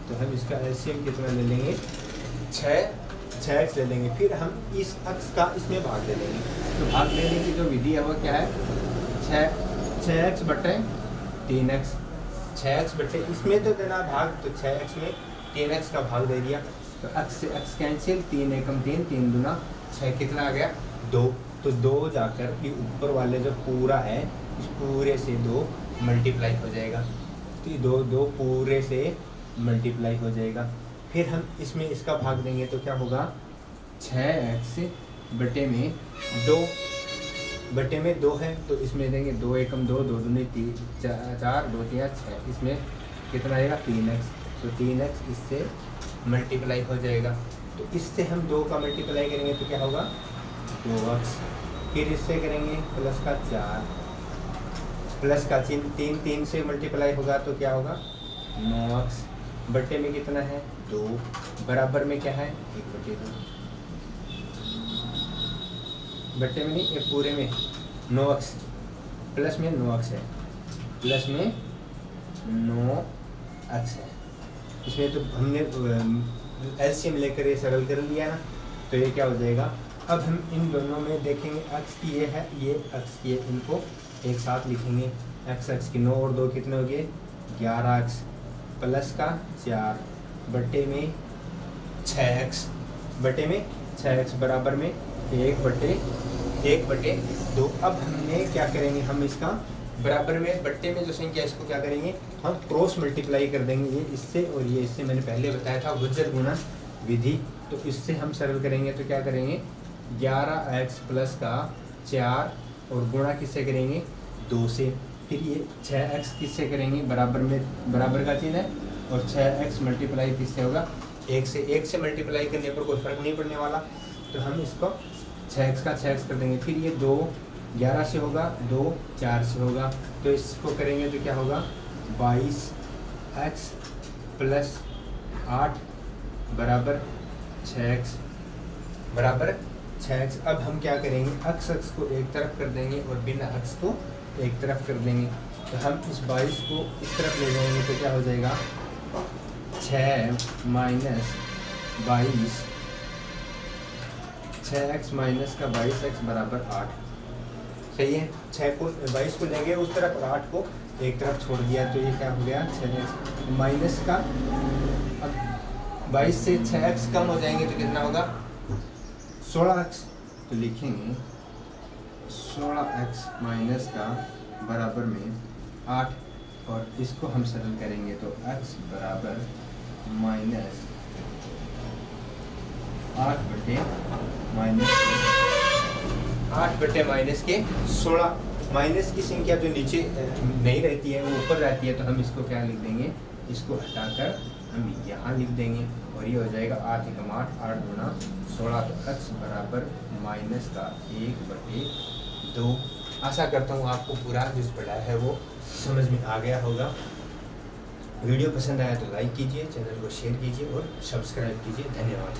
तो हम इसका LCM कितना ले लेंगे 6x ले लेंगे। फिर हम इस x का इसमें भाग ले लेंगे, तो भाग लेने की जो विधि है वो क्या है 6x बटे 3x, 6x बटे इसमें तो देना भाग, तो 6x में 3x का भाग दे दिया, तो x से x कैंसिल, 3 एकम 3, 3 दूना 6, कितना आ गया 2, तो 2 जाकर कि ऊपर वाले जो पूरा है इस पूरे से 2 मल्टीप्लाई हो जाएगा, तो 2 पूरे से मल्टीप्लाई हो जाएगा। फिर हम इसमें इसका भाग देंगे तो क्या होगा 6x बटे में 2 है, तो इसमें देंगे 2 एकम 2, 2 दूनी 4, 2 3 6, इसमें कितना आएगा 3x, तो 3x इससे मल्टीप्लाई हो जाएगा, तो इससे हम 2 का मल्टीप्लाई करेंगे तो क्या होगा 2x, फिर इससे करेंगे प्लस का 4, प्लस का चिन्ह 3 से मल्टीप्लाई होगा तो क्या होगा 9x, बटे में कितना है 2, बराबर में क्या है 1/2, बटे में नहीं ये पूरे में 9x, प्लस में 9x है, प्लस में 9x है, इसमें तो हमने LCM लेकर ये सरल कर लिया ना, तो ये क्या हो जाएगा। अब हम इन दोनों में देखेंगे x की ये है, ये x की है, इनको एक साथ लिखेंगे, x की 9 और 2 कितने हो गए 11x, प्लस का 4 बटे में 6x, बटे में 6x बराबर में 1/2। अब हमने क्या करेंगे, हम इसका बराबर में बट्टे में जो संख्या इसको क्या करेंगे हम क्रॉस मल्टीप्लाई कर देंगे, ये इससे और ये इससे, मैंने पहले बताया था गुजर गुणन विधि, तो इससे हम सरल करेंगे तो क्या करेंगे 11x प्लस का 4 और गुणा किससे करेंगे 2 से, फिर ये 6x किससे करेंगे बराबर का चिन्ह है, और 6x मल्टीप्लाई किससे होगा 1 से मल्टीप्लाई करने पर कोई फर्क नहीं पड़ने वाला, तो हम इसको 6x का 6x कर देंगे, फिर ये 2 11 से होगा, 2 4 से होगा, तो इसको करेंगे तो क्या होगा 22x प्लस 8 बराबर 6x, बराबर 6x। अब हम क्या करेंगे x को एक तरफ कर देंगे और बिना x को एक तरफ कर देंगे, तो हम इस 22 को इस तरफ ले जाएंगे तो क्या हो जाएगा 6 माइनस 22, 6x माइनस का 22x बराबर 8, सही है। 6 को 22 को लेंगे उस तरफ और 8 को एक तरफ छोड़ दिया, तो ये क्या हो गया 6x माइनस का, अब 22 से 6x कम हो जाएंगे तो कितना होगा 16x, तो लिखेंगे 16x माइनस का बराबर में 8, और इसको हम सरल करेंगे तो x बराबर माइनस 8 बटे माइनस के 16, माइनस की संख्या जो नीचे नहीं रहती है वो ऊपर रहती है, तो हम इसको क्या लिख देंगे, इसको हटाकर हम यहाँ लिख देंगे, और ये हो जाएगा 8 एकम 8, 8 गुना 16, तो x बराबर माइनस का 1/2। आशा करता हूँ आपको पूरा जिस पढ़ाया है वो समझ में आ गया होगा। वीडियो पसंद आया तो लाइक कीजिए, चैनल को शेयर कीजिए और सब्सक्राइब कीजिए। धन्यवाद।